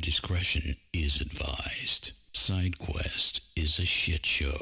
discretion is advised. SideQuest is a shit show.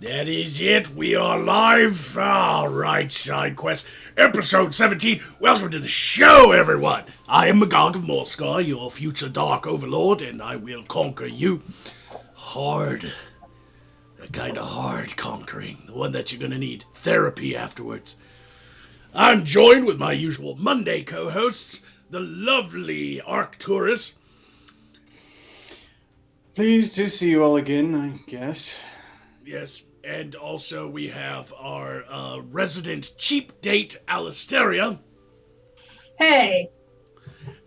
That is it. We are live. All right, SideQuest, episode 17. Welcome to the show, everyone. I am Magog of Morskar, your future Dark Overlord, and I will conquer you hard. The kind of hard conquering. The one that you're going to need therapy afterwards. I'm joined with my usual Monday co-hosts, the lovely Arcturus. Pleased to see you all again, I guess. Yes, and also we have our resident cheap date, Alisteria. Hey.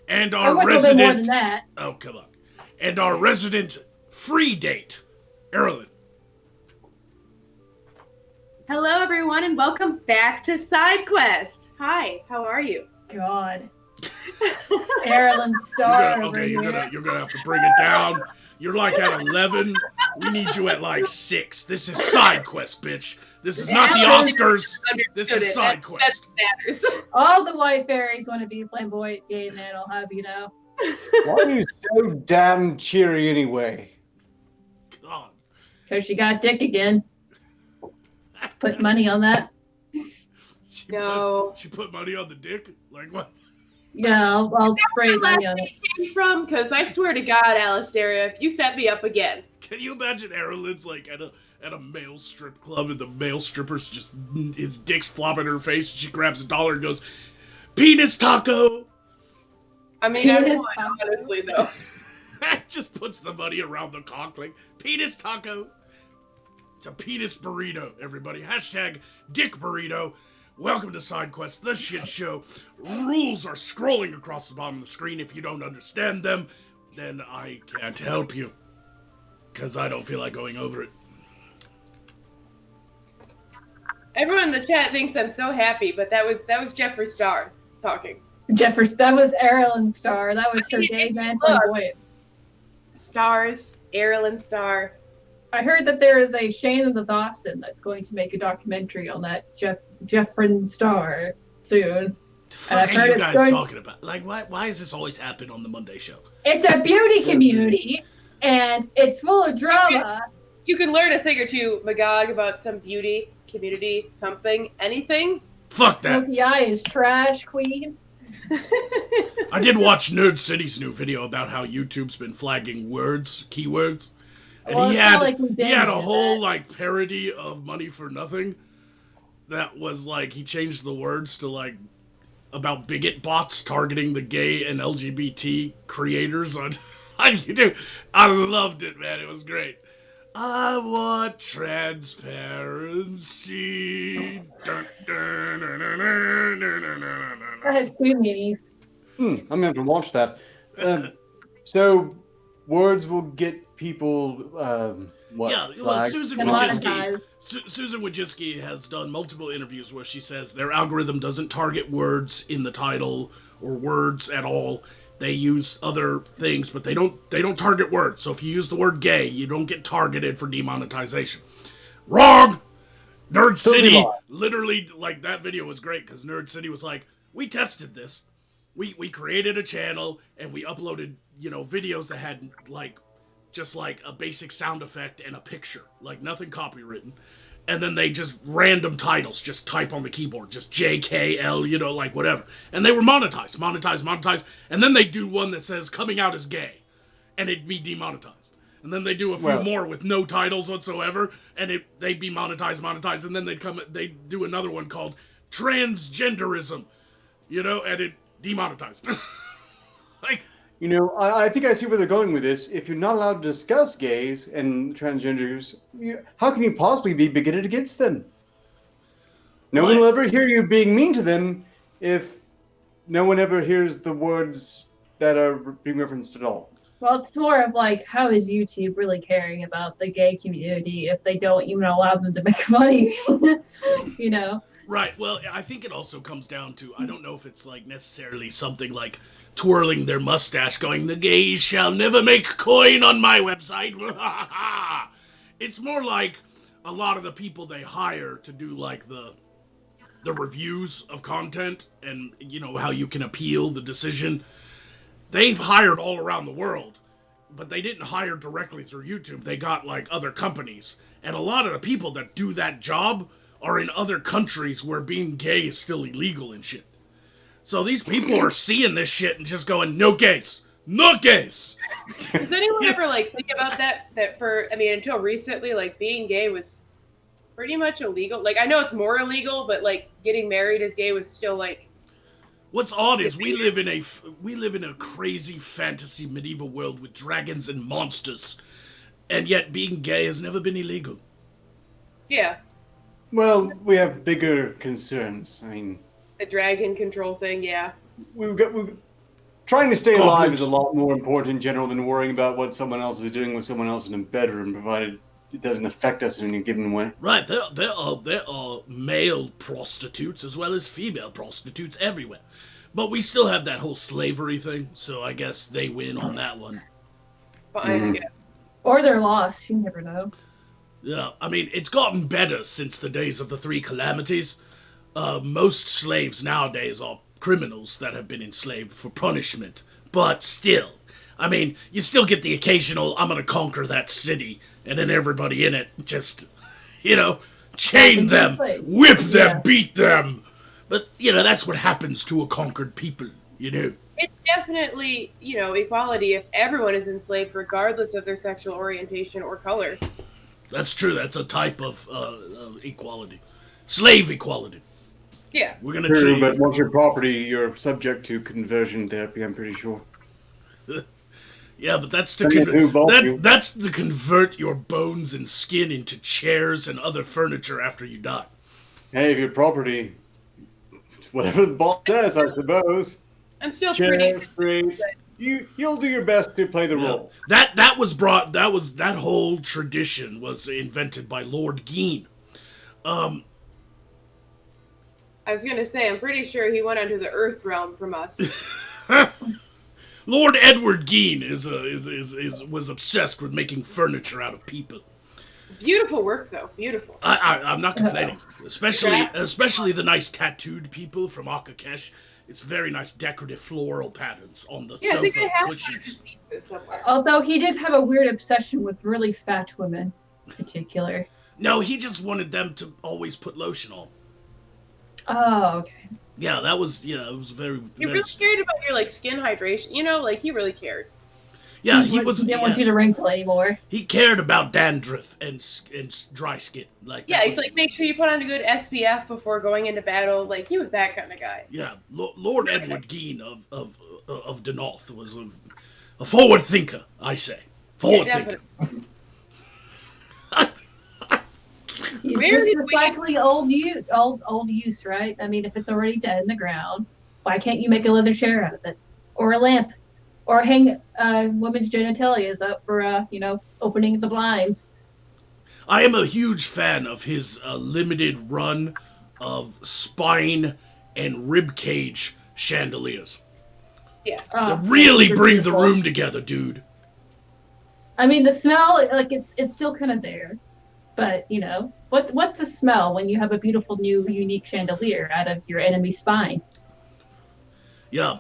And I our want a little resident... more than that. Oh, come on. And our resident free date, Erlen. Hello, everyone, and welcome back to SideQuest. Hi, how are you? God. Marilyn Star over you're here. gonna have to bring it down. You're like at 11. We need you at like 6. This is SideQuest, bitch. This is not the Oscars. This is SideQuest. That's what matters. All the white fairies want to be flamboyant gay men, I'll have you know. Why are you so damn cheery anyway? God. So she got dick again. Put money on that. She put money on the dick? Like what? Yeah, I'll spray money on it. Came from? Because I swear to God, Alisteria, if you set me up again. Can you imagine Erlen's like at a male strip club and the male stripper's just, his dick's flopping in her face and she grabs $1 and goes, penis taco! I mean, I Penis would, taco. honestly, though. Just puts the money around the cock like, penis taco! It's a penis burrito, everybody. Hashtag dick burrito. Welcome to SideQuest, the shit show. Rules are scrolling across the bottom of the screen. If you don't understand them, then I can't help you. Because I don't feel like going over it. Everyone in the chat thinks I'm so happy, but that was Jeffrey Star talking. Jeffers, that was Marilyn Star. That was her gay man flamboyant. Stars, Erlen Star. I heard that there is a Shane the Dawson that's going to make a documentary on that Jeffrey Star soon. The fuck are you guys talking about? Like, why does this always happen on the Monday show? It's a beauty community, and it's full of drama. You can learn a thing or two, Magog, about some beauty, community, something, anything. Fuck that. Smokey Eye is trash queen. I did watch Nerd City's new video about how YouTube's been flagging keywords. And Well, he it's had not like we he had a did whole that. like parody of Money for Nothing that was like he changed the words to like about bigot bots targeting the gay and LGBT creators on YouTube. I loved it, man. It was great. I want transparency. Dun, dun, dun, dun, dun, dun, dun, dun, That has queen meanies. I'm gonna have to watch that. So, words will get people, Yeah, well, flagged? Susan Demonetized. Wojcicki has done multiple interviews where she says their algorithm doesn't target words in the title or words at all. They use other things, but they don't target words. So if you use the word gay, you don't get targeted for demonetization. Wrong! Nerd Totally City, live. literally, like, that video was great because Nerd City was like, we tested this. We created a channel and we uploaded, videos that had, like, just like a basic sound effect and a picture, like nothing copywritten. And then they just random titles, just type on the keyboard, just JKL, like whatever. And they were monetized. And then they do one that says coming out as gay, and it'd be demonetized. And then they do a few more with no titles whatsoever, and they'd be monetized. And then they do another one called transgenderism, and it demonetized. Like, I think I see where they're going with this. If you're not allowed to discuss gays and transgenders, how can you possibly be bigoted against them? No one will ever hear you being mean to them if no one ever hears the words that are being referenced at all. Well, it's more of like, how is YouTube really caring about the gay community if they don't even allow them to make money? Right. Well, I think it also comes down to, I don't know if it's like necessarily something like twirling their mustache going, the gays shall never make coin on my website. It's more like a lot of the people they hire to do like the reviews of content and, how you can appeal the decision. They've hired all around the world, but they didn't hire directly through YouTube. They got like other companies. And a lot of the people that do that job are in other countries where being gay is still illegal and shit. So these people are seeing this shit and just going, no gays, no gays. Does anyone ever like think about that until recently, like being gay was pretty much illegal. Like I know it's more illegal, but like getting married as gay was still like. What's odd is we live in a crazy fantasy medieval world with dragons and monsters, and yet being gay has never been illegal. Yeah. Well, we have bigger concerns. I mean, the dragon control thing, yeah. Trying to stay alive is a lot more important in general than worrying about what someone else is doing with someone else in a bedroom, provided it doesn't affect us in any given way. Right, there are male prostitutes as well as female prostitutes everywhere. But we still have that whole slavery thing, so I guess they win on that one. I guess. Or they're lost, you never know. Yeah, I mean, it's gotten better since the days of the Three Calamities. Most slaves nowadays are criminals that have been enslaved for punishment. But still, I mean, you still get the occasional, I'm gonna conquer that city, and then everybody in it just, chain them, whip them, beat them. But, that's what happens to a conquered people, It's definitely, equality if everyone is enslaved regardless of their sexual orientation or color. That's true. That's a type of equality. Slave equality. Yeah. We're gonna True, but once you're property, you're subject to conversion therapy, I'm pretty sure. Yeah, but that's that's to convert your bones and skin into chairs and other furniture after you die. Hey, if you're property, whatever the boss says, I suppose. I'm still Chairs, pretty. You'll do your best to play the role. That whole tradition was invented by Lord Gein. I was gonna say, I'm pretty sure he went onto the Earth realm from us. Lord Edward Gein was obsessed with making furniture out of people. Beautiful work, though. Beautiful. I'm not complaining, especially the nice tattooed people from Akakesh. It's very nice decorative floral patterns on the sofa I think I have cushions. Although he did have a weird obsession with really fat women, in particular. No, he just wanted them to always put lotion on. Oh, okay. Yeah, it was very. He really cared about your skin hydration. He really cared. Yeah, He didn't want you to wrinkle anymore. He cared about dandruff and dry skin. He's make sure you put on a good SPF before going into battle. He was that kind of guy. Yeah, Lord Edward Gein of Denorth was a forward thinker, I say. Forward thinker. He's just recycling old use, right? I mean, if it's already dead in the ground, why can't you make a leather chair out of it? Or a lamp? Or hang women's genitalias up for, opening the blinds. I am a huge fan of his limited run of spine and rib cage chandeliers. Yes. They really bring the room together, dude. I mean, the smell, it's still kind of there. But what's the smell when you have a beautiful new unique chandelier out of your enemy's spine? Yeah.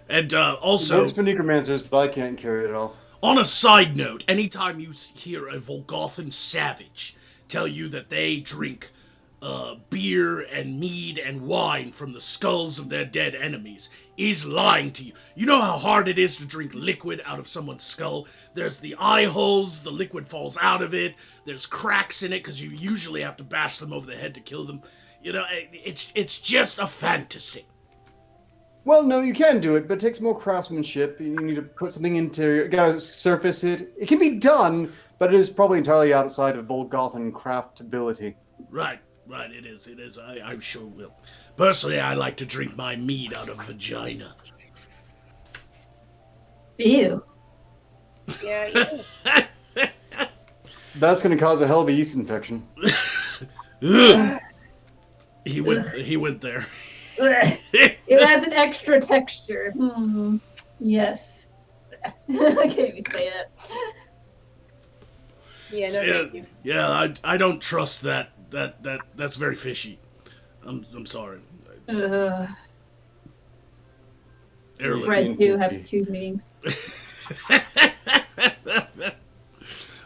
And It also, works for necromancers, but I can't carry it off. on a side note, anytime you hear a Volgothan savage tell you that they drink beer and mead and wine from the skulls of their dead enemies, is lying to you. You know how hard it is to drink liquid out of someone's skull? There's the eye holes, the liquid falls out of it, there's cracks in it because you usually have to bash them over the head to kill them. It's just a fantasy. Well, no, you can do it, but it takes more craftsmanship. You need to put something interior, you gotta surface it. It can be done, but it is probably entirely outside of Volgothan craftability. Right, it is. I sure will. Personally, I like to drink my mead out of vagina. Ew. Yeah. That's gonna cause a hell of a yeast infection. Ugh. He went there. It adds an extra texture. Yes. I can't even say it. Yeah, no, thank you. Yeah, I don't trust that. That's very fishy. I'm sorry. Ugh. Erlen. Red do have 2 meanings.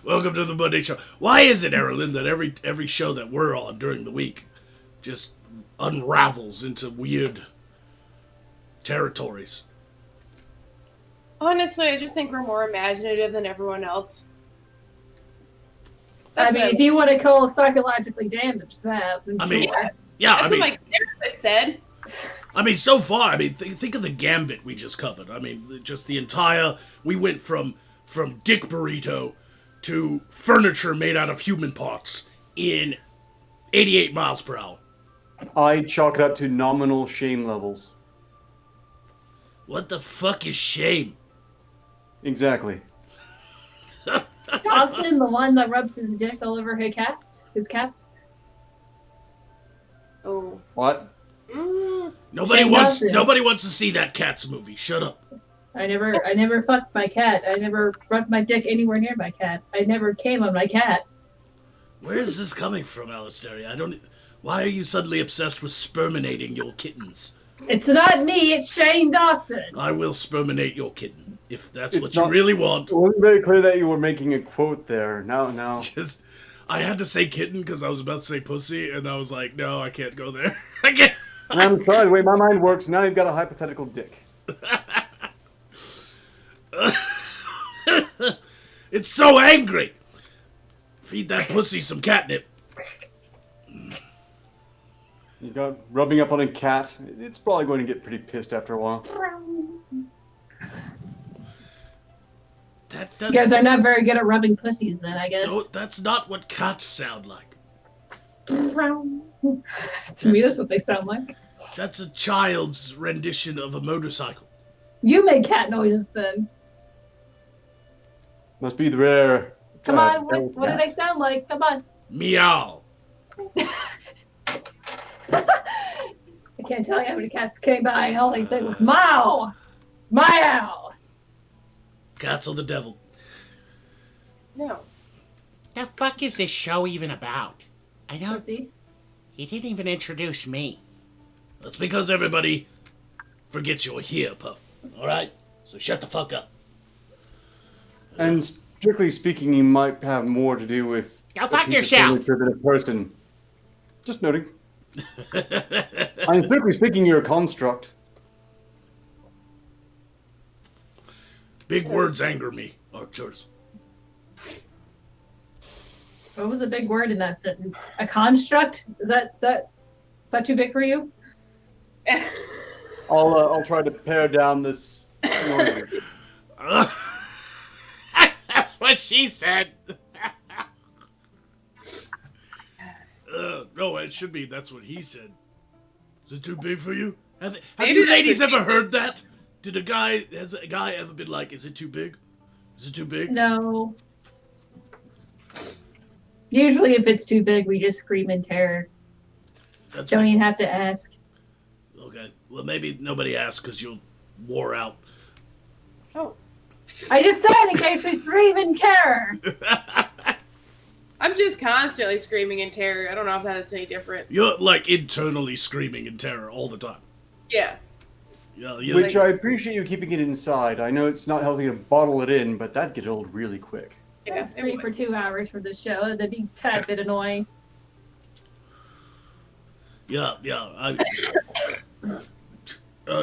Welcome to the Monday Show. Why is it, Erlen, that every show that we're on during the week just unravels into weird territories? Honestly, I just think we're more imaginative than everyone else. I mean, if you want to call psychologically damaged that, then I mean, sure. yeah, That's what my therapist said. I mean, so far, think of the gambit we just covered. I mean, just the entire. We went from Dick Burrito to furniture made out of human parts in 88 miles per hour. I chalk it up to nominal shame levels. What the fuck is shame? Exactly. Dawson, the one that rubs his dick all over his cats. Oh. What? Nobody Shame wants Dawson. to see that Cats movie. Shut up. I never fucked my cat. I never rubbed my dick anywhere near my cat. I never came on my cat. Where is this coming from, Alistair? Why are you suddenly obsessed with sperminating your kittens? It's not me, it's Shane Dawson. I will sperminate your kitten if that's It's what you not- really want. It wasn't very clear that you were making a quote there. No. Just, I had to say kitten because I was about to say pussy, and I was like, no, I can't go there. I can't. And I'm sorry, the way my mind works, now you've got a hypothetical dick. It's so angry. Feed that pussy some catnip. You got rubbing up on a cat. It's probably going to get pretty pissed after a while. You guys are not very good at rubbing pussies then, I guess. No, that's not what cats sound like. To me, that's what they sound like. That's a child's rendition of a motorcycle. You make cat noises then. Must be the rare. Come on, what do they sound like? Come on. Meow. I can't tell you how many cats came by and all they said was meow! Meow! Cats are the devil. No. The fuck is this show even about? I don't. Pussy. He didn't even introduce me. That's because everybody forgets you're here, pup. Alright? So shut the fuck up. And strictly speaking, you might have more to do with Go a fuck piece of yourself. furniture than a person. Just noting. And strictly speaking, you're a construct. Big words anger me, Arcturus. What was a big word in that sentence? A construct? Is that too big for you? I'll try to pare down this noise. That's what she said. No, it should be. That's what he said. Is it too big for you? Have Maybe you that's ladies what he ever heard that? Has a guy ever been like, is it too big? Is it too big? No. Usually if it's too big, we just scream in terror. That's Don't right. even have to ask. Okay. Well, maybe nobody asked because you're wore out. Oh. I just said in case we scream in terror. I'm just constantly screaming in terror. I don't know if that's any different. You're like internally screaming in terror all the time. Yeah. Yeah, Which I appreciate you keeping it inside. I know it's not healthy to bottle it in, but that'd get old really quick. Yeah. Scream for 2 hours for the show. That'd be a tad bit annoying. Yeah.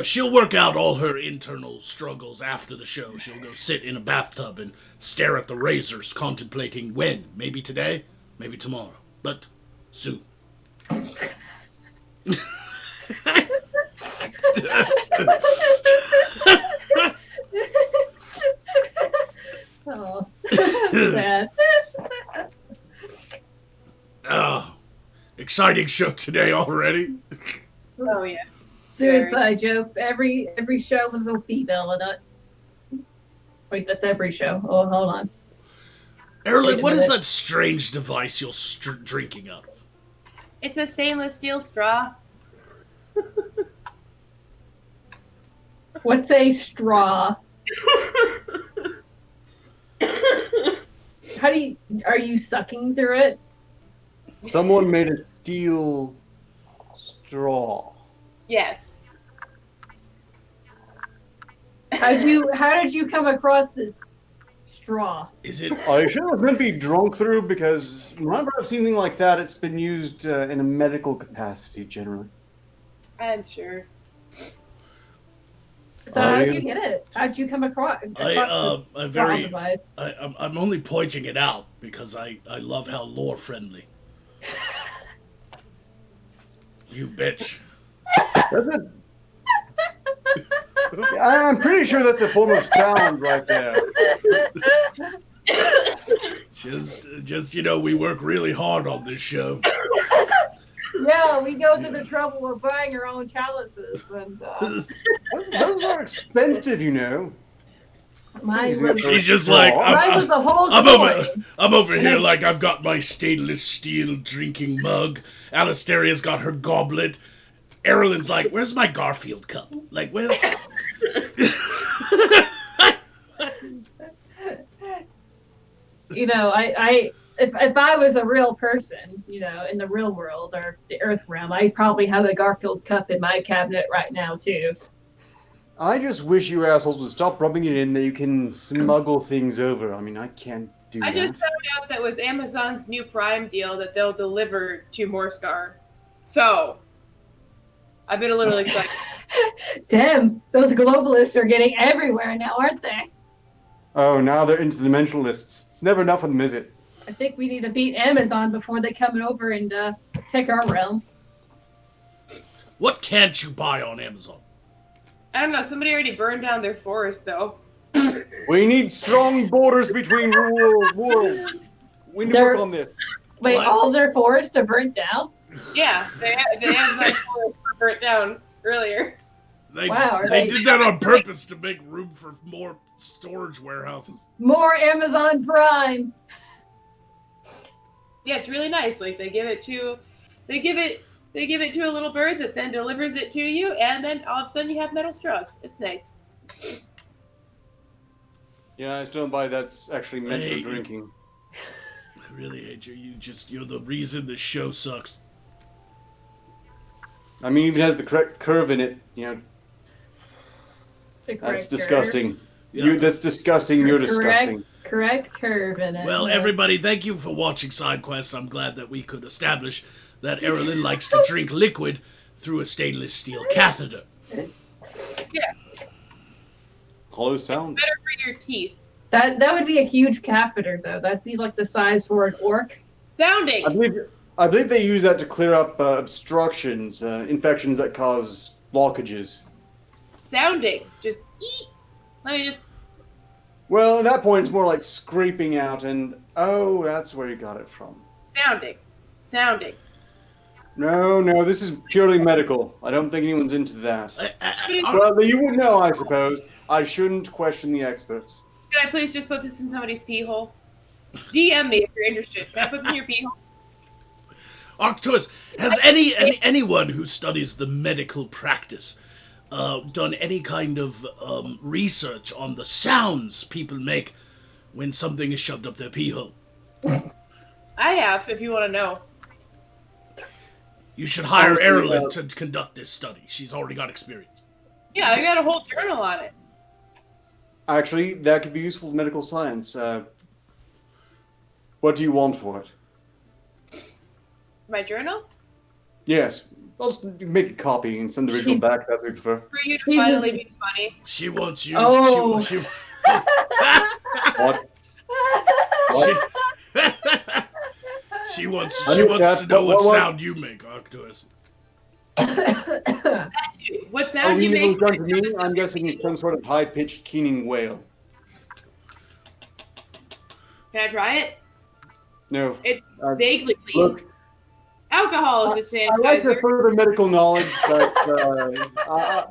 She'll work out all her internal struggles after the show. She'll go sit in a bathtub and stare at the razors, contemplating when. Maybe today, maybe tomorrow, but soon. Oh, sad. Exciting show today already. Oh yeah. Suicide jokes. Every show with a female in it. Wait, that's every show. Oh, hold on. Erlen, Wait a what is minute. that strange device you're drinking out of? It's a stainless steel straw. What's a straw? Are you sucking through it? Someone made a steel straw. Yes. How did you come across this straw? Is it? Are you sure it was meant to be drunk through? Because whenever I've seen anything like that, it's been used in a medical capacity generally. I'm sure. So how did you get it? How'd you come across I'm the straw device? I'm only pointing it out because I love how lore friendly. You bitch. That's a... I'm pretty sure that's a form of sound right there. Just we work really hard on this show. Yeah, we go through the trouble of buying our own chalices, and Those are expensive, you know. mine was, She's just like mine was the whole I'm over here like I've got my stainless steel drinking mug. Alasteria's got her goblet. Erlen's like, where's my Garfield cup? Like, well, if I was a real person, in the real world or the Earth realm, I probably have a Garfield cup in my cabinet right now too. I just wish you assholes would stop rubbing it in that you can smuggle things over. I mean, I can't do I that. just found out that with Amazon's new Prime deal that they'll deliver to Morscar. So, I've been a little excited. Damn, those globalists are getting everywhere now, aren't they? Oh, now they're interdimensionalists. It's never enough of them, is it? I think we need to beat Amazon before they come over and take our realm. what can't you buy on Amazon? I don't know, somebody already burned down their forest though. We need strong borders between worlds. We need to work on this. Wait, What? all their forests are burnt down? Yeah, the Amazon forest were burnt down earlier. They, Wow, are they they- did that on purpose to make room for more storage warehouses. More Amazon Prime! Yeah, it's really nice. Like they give it to a little bird that then delivers it to you, and then all of a sudden you have metal straws. It's nice. Yeah, I still don't buy that's actually meant Hey. for drinking. I really hate you. You're the reason this show sucks. I mean, it even has the correct curve in it. The That's correct disgusting. Yeah. That's disgusting. You're disgusting. Correct curve in it. Well, Yeah. everybody, thank you for watching SideQuest. I'm glad that we could establish that Erlen likes to drink liquid through a stainless steel catheter. Hollow sound. Better for your teeth. That would be a huge catheter, though. That'd be like the size for an orc. Sounding. I believe they use that to clear up obstructions, infections that cause blockages. Sounding. Just eat. Let me just. Well, at that point, it's more like scraping out, and oh, that's where you got it from. Sounding. No, this is purely medical. I don't think anyone's into that. Well, you would know, I suppose. I shouldn't question the experts. Can I please just put this in somebody's pee hole? DM me if you're interested. Can I put this in your pee hole? Arcturus, has anyone who studies the medical practice done any kind of research on the sounds people make when something is shoved up their pee hole? I have, if you want to know. You should hire Honestly, Erilyn to conduct this study. She's already got experience. Yeah, I got a whole journal on it. Actually, that could be useful in medical science. What do you want for it? My journal? Yes. I'll just make a copy and send the original back if that's what you prefer. For you to She's finally be funny. She wants you. Oh. She What? What? she wants I to understand. know what What? sound you make, Arcturus. What Oh, sound you you mean make? done to me? I'm guessing it's some sort of high-pitched keening wail. Can I try it? No. It's Uh, vaguely clean. Look, Alcohol is a I like the sanitizer. further medical knowledge, but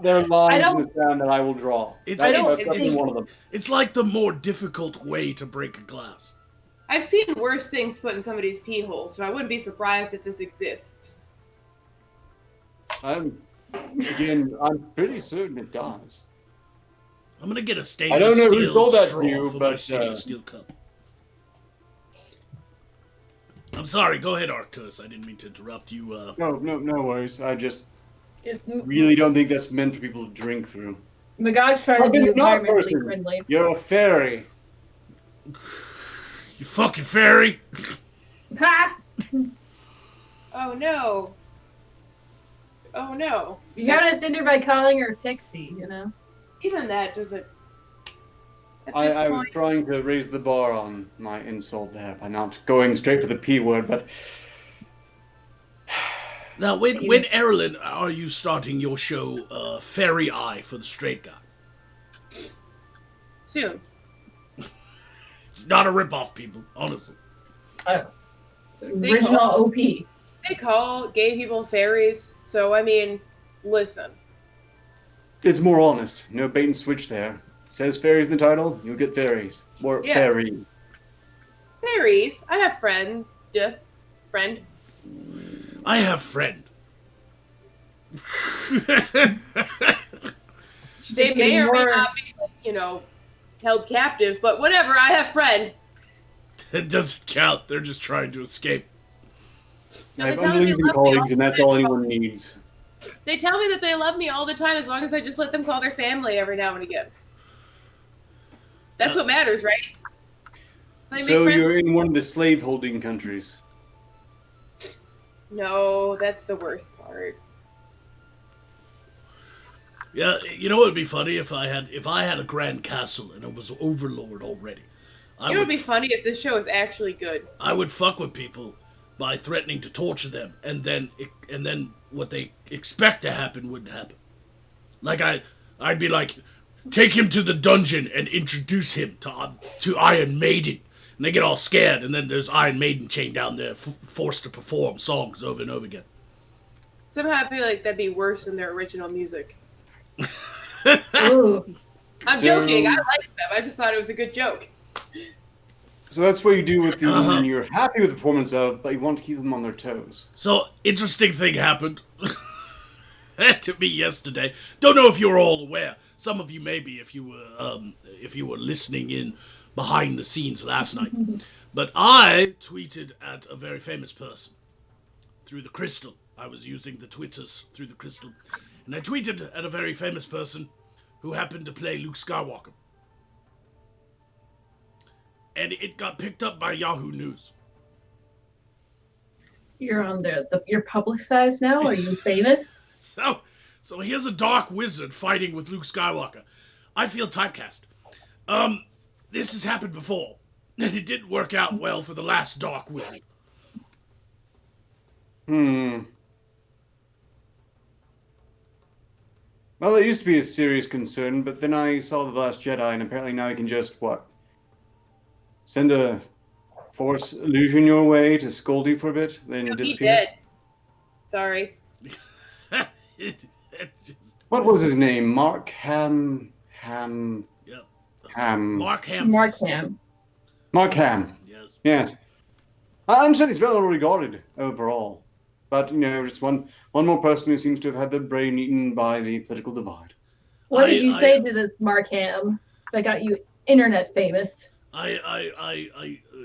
there are lines in don't- the sound that I will draw. It's- That's it's- definitely one of them. It's like the more difficult way to break a glass. I've seen worse things put in somebody's pee hole, so I wouldn't be surprised if this exists. I'm pretty certain it does. I'm gonna get a I stainless don't know who steel told that to straw you, for my but, stainless steel cup. I'm sorry. Go ahead, Arcturus. I didn't mean to interrupt you. No worries. I just really don't think that's meant for people to drink through. Magog's trying to I've be been not environmentally person. friendly. You're a fairy. You fucking fairy. Ha! Oh no. Oh no. You gotta That's- offend her by calling her a pixie, you know? Even that doesn't. At I this was point- trying to raise the bar on my insult there by not going straight for the P word, but Now, when Erilyn, are you starting your show, Fairy Eye for the Straight Guy? Soon. It's not a ripoff, people. Honestly. Oh. So They original call- OP. They call gay people fairies, so I mean, listen. it's more honest. No bait and switch there. Says fairies in the title, you'll get fairies. Or Yeah. fairy. Fairies, I have friend. I have friend. She's They just may getting or may more- not be, held captive, but whatever, I have friend. It doesn't count. They're just trying to escape. No, I they have tell me underlings they and love me colleagues, and that's all anyone needs. They tell me that they love me all the time as long as I just let them call their family every now and again. That's what matters, right? Let me So make friends- you're in one of the slave-holding countries. No, that's the worst part. Yeah, you know what would be funny if I had a grand castle and it was overlord already. It would be funny if this show was actually good. I would fuck with people by threatening to torture them, and then what they expect to happen wouldn't happen. Like I'd be like, take him to the dungeon and introduce him to Iron Maiden, and they get all scared, and then there's Iron Maiden chained down there, forced to perform songs over and over again. Somehow I feel like that'd be worse than their original music. Ooh. I'm So- joking. I like them. I just thought it was a good joke. So that's what you do with the Uh-huh. one you're happy with the performance of, but you want to keep them on their toes. So, interesting thing happened to me yesterday. Don't know if you're all aware. Some of you maybe if you were listening in behind the scenes last night. But I tweeted at a very famous person through the crystal. I was using the Twitters through the crystal. And I tweeted at a very famous person who happened to play Luke Skywalker. And it got picked up by Yahoo News. You're on you're publicized now? Are you famous? So here's a dark wizard fighting with Luke Skywalker. I feel typecast. This has happened before, and it didn't work out well for the last dark wizard. Well, it used to be a serious concern, but then I saw The Last Jedi, and apparently now you can just, send a force illusion your way to scold you for a bit, then He'll be disappear? dead. Sorry. It just, What was his name? Mark Ham... Ham... yeah. Ham... Mark Hamill. Markham. Mark Ham. Yes. Yes. I'm saying he's well regarded overall. But, just one more person who seems to have had their brain eaten by the political divide. What did I- you I- say to this Markham that got you internet famous? I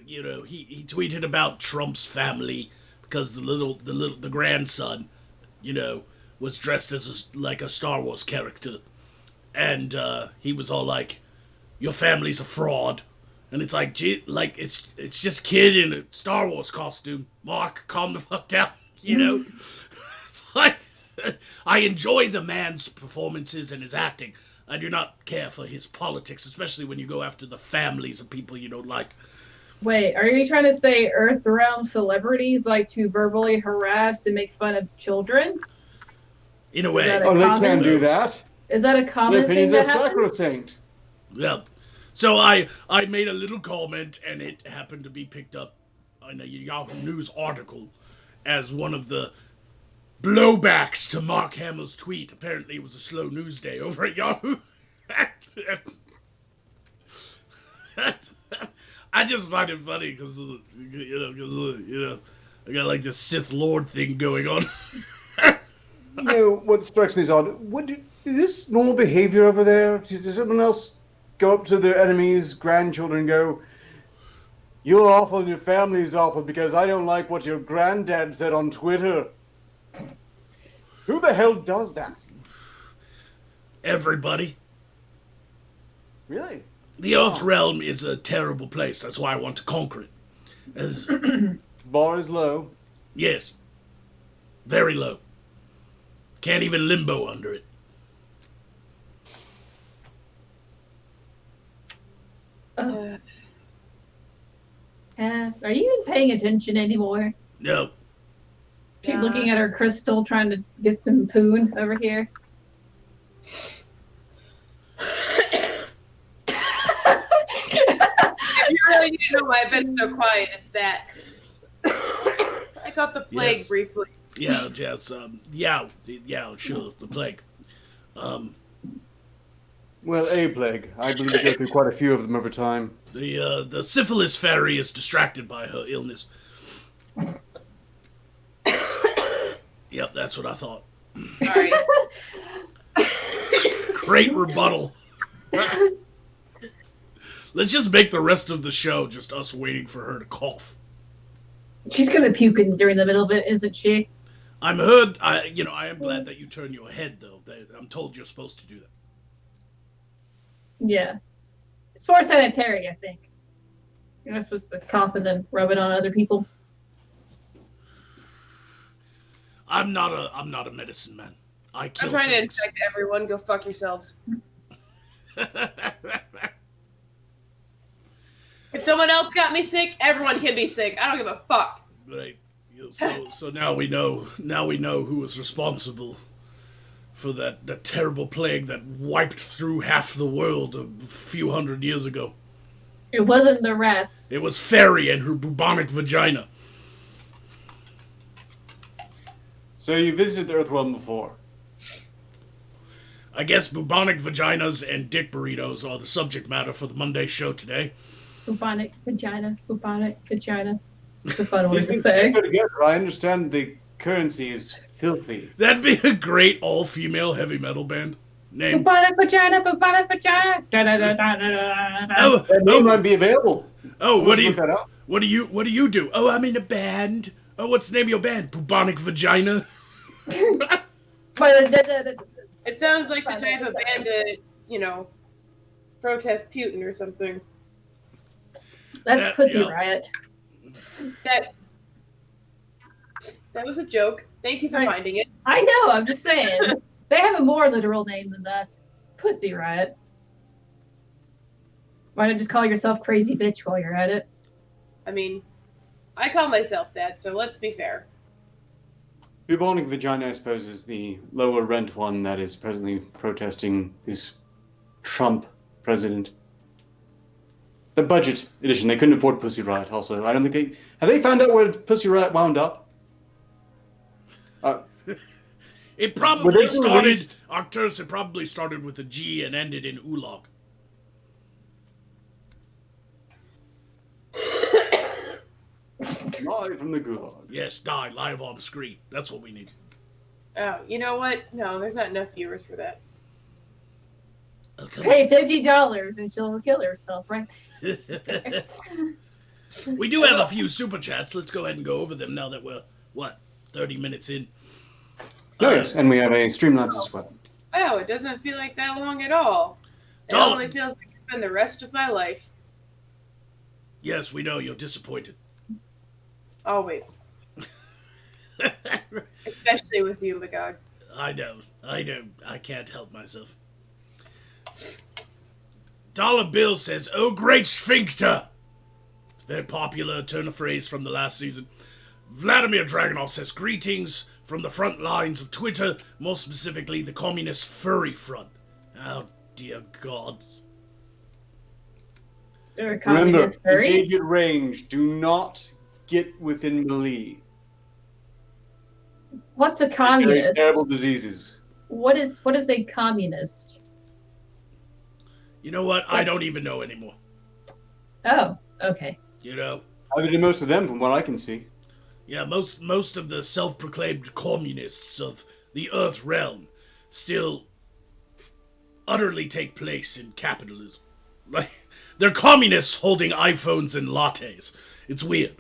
he tweeted about Trump's family because the grandson, was dressed as like a Star Wars character, and he was all like, "Your family's a fraud," and it's like, gee, like it's just kid in a Star Wars costume. Mark, calm the fuck down, It's like I enjoy the man's performances and his acting. I do not care for his politics, especially when you go after the families of people you don't like. Wait, are you trying to say Earthrealm celebrities like to verbally harass and make fun of children? In a way. Is that Oh, they common? can do that. Is that a Their common thing opinions are that happens? sacrosanct. Yeah. So I made a little comment, and it happened to be picked up in a Yahoo News article as one of the blowbacks to Mark Hamill's tweet. Apparently, it was a slow news day over at Yahoo. I just find it funny because I got like this Sith Lord thing going on. What strikes me is odd. Is this normal behavior over there? Does someone else go up to their enemies' grandchildren and go, "You're awful and your family's awful because I don't like what your granddad said on Twitter"? Who the hell does that? Everybody. Really? The Earth Realm is a terrible place. That's why I want to conquer it. As, Bar is low. yes. Very low. Can't even limbo under it. Are you even paying attention anymore? No. Keep looking at her crystal, trying to get some poon over here. If you really need to know why I've been so quiet, it's that. I caught the plague Yes. briefly. Yeah, Jess. Yeah, sure, the plague. Well, a plague. I believe we go through quite a few of them over time. The syphilis fairy is distracted by her illness. Yep, that's what I thought. Sorry. Great rebuttal. Let's just make the rest of the show just us waiting for her to cough. She's gonna puke during the middle of it, isn't she? I am glad that you turn your head though. I'm told you're supposed to do that. Yeah. It's more sanitary, I think. You're not supposed to cough and then rub it on other people. I'm not a medicine man. I kill I'm trying to things. infect everyone. Go fuck yourselves. If someone else got me sick, everyone can be sick. I don't give a fuck. Right. So now we know. Now we know who was responsible for that terrible plague that wiped through half the world a few hundred years ago. It wasn't the rats. It was Fairy and her bubonic vagina. So you visited the Earthrealm before. I guess bubonic vaginas and dick burritos are the subject matter for the Monday show today. Bubonic vagina. Bubonic vagina. It's a fun word These to things say. go together. I understand the currency is filthy. That'd be a great all-female heavy metal band. Name. Bubonic vagina. Bubonic vagina. Da, da, da, da, da, da, da. Oh, That name might be available. what do Look that you? up. What do you do? Oh, I'm in a band. Oh, what's the name of your band? Bubonic vagina. It sounds like the type of band to, protest Putin or something. That's Pussy Yeah. Riot. That was a joke. Thank you for Right. finding it. I know, I'm just saying. They have a more literal name than that. Pussy Riot. Why not just call yourself Crazy Bitch while you're at it? I mean, I call myself that, so let's be fair. Bubonic vagina, I suppose, is the lower rent one that is presently protesting this Trump president. The budget edition. They couldn't afford Pussy Riot. Also, I don't think have they found out where Pussy Riot wound up. It Were probably they started. released- Arcturus. It probably started with a G and ended in Ulog. Live from the gulag. Yes, die live on screen. That's what we need. Oh, you know what? No, there's not enough viewers for that. Oh, come Pay $50 and she'll kill herself, right? on. We do have a few super chats. Let's go ahead and go over them now that we're, 30 minutes in. Oh, yes, and we have a Streamlabs as well. Oh, it doesn't feel like that long at all. It Don't. only feels like it's been the rest of my life. Yes, we know you're disappointed. Always. Especially with you, Magog. I know. I can't help myself. Dollar Bill says, "Oh, great sphincter." Very popular turn of phrase from the last season. Vladimir Dragunov says, "Greetings from the front lines of Twitter, more specifically the Communist Furry Front." Oh, dear God. They're Remember, communist furries? engage at range. Do not get within melee. What's a Very communist? terrible diseases. What is a communist? You know what? I don't even know anymore. Oh, okay. You know? Either do most of them, from what I can see. Yeah, most of the self-proclaimed communists of the Earth realm still utterly take place in capitalism. Like, they're communists holding iPhones and lattes. It's weird.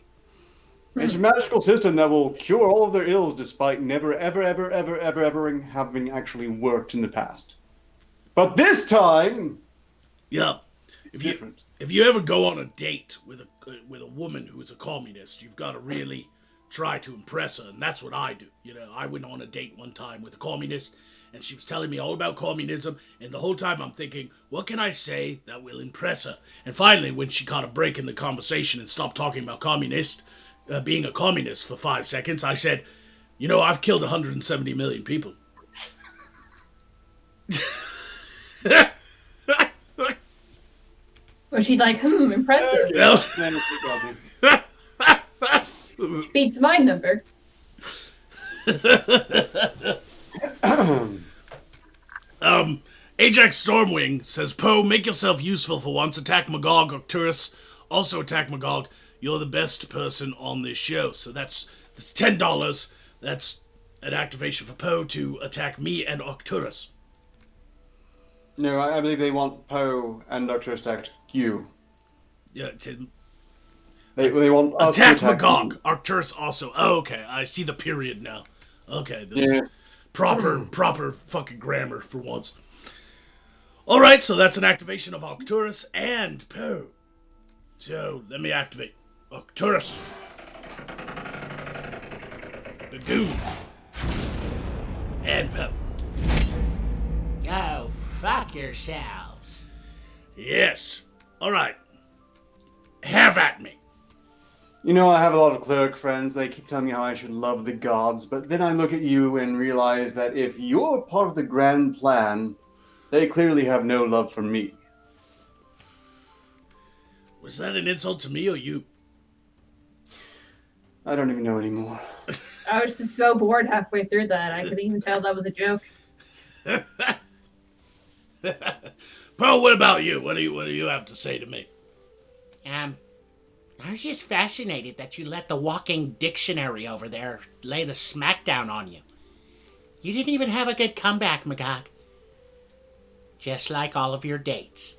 It's a magical system that will cure all of their ills despite never, ever having actually worked in the past. But this time, Yeah. it's different. If you ever go on a date with a woman who is a communist, you've got to really try to impress her, and that's what I do. You know, I went on a date one time with a communist, and she was telling me all about communism, and the whole time I'm thinking, what can I say that will impress her? And finally, when she caught a break in the conversation and stopped talking about being a communist for 5 seconds, I said, "You know, I've killed 170 million people." Well, she's like, impressive. Well, Beats my number. Ajax Stormwing says, "Poe, make yourself useful for once. Attack Magog, Arcturus. Also attack Magog. You're the best person on this show." So that's $10. That's an activation for Poe to attack me and Arcturus. No, I believe they want Poe and Dr. Stack you. Yeah, to They want us attack to attack Magog. you. Arcturus also. Oh, okay, I see the period now. Okay, this Yeah. is proper fucking grammar for once. All right, so that's an activation of Arcturus and Poe. So let me activate Arcturus. The Goon. And Poe. Go fuck yourselves. Yes. All right. Have at me. You know, I have a lot of cleric friends. They keep telling me how I should love the gods, but then I look at you and realize that if you're part of the grand plan, they clearly have no love for me. Was that an insult to me or you? I don't even know anymore. I was just so bored halfway through that. I couldn't even tell that was a joke. Poe, what about you? What do you have to say to me? I was just fascinated that you let the walking dictionary over there lay the smackdown on you. You didn't even have a good comeback, Magog. Just like all of your dates.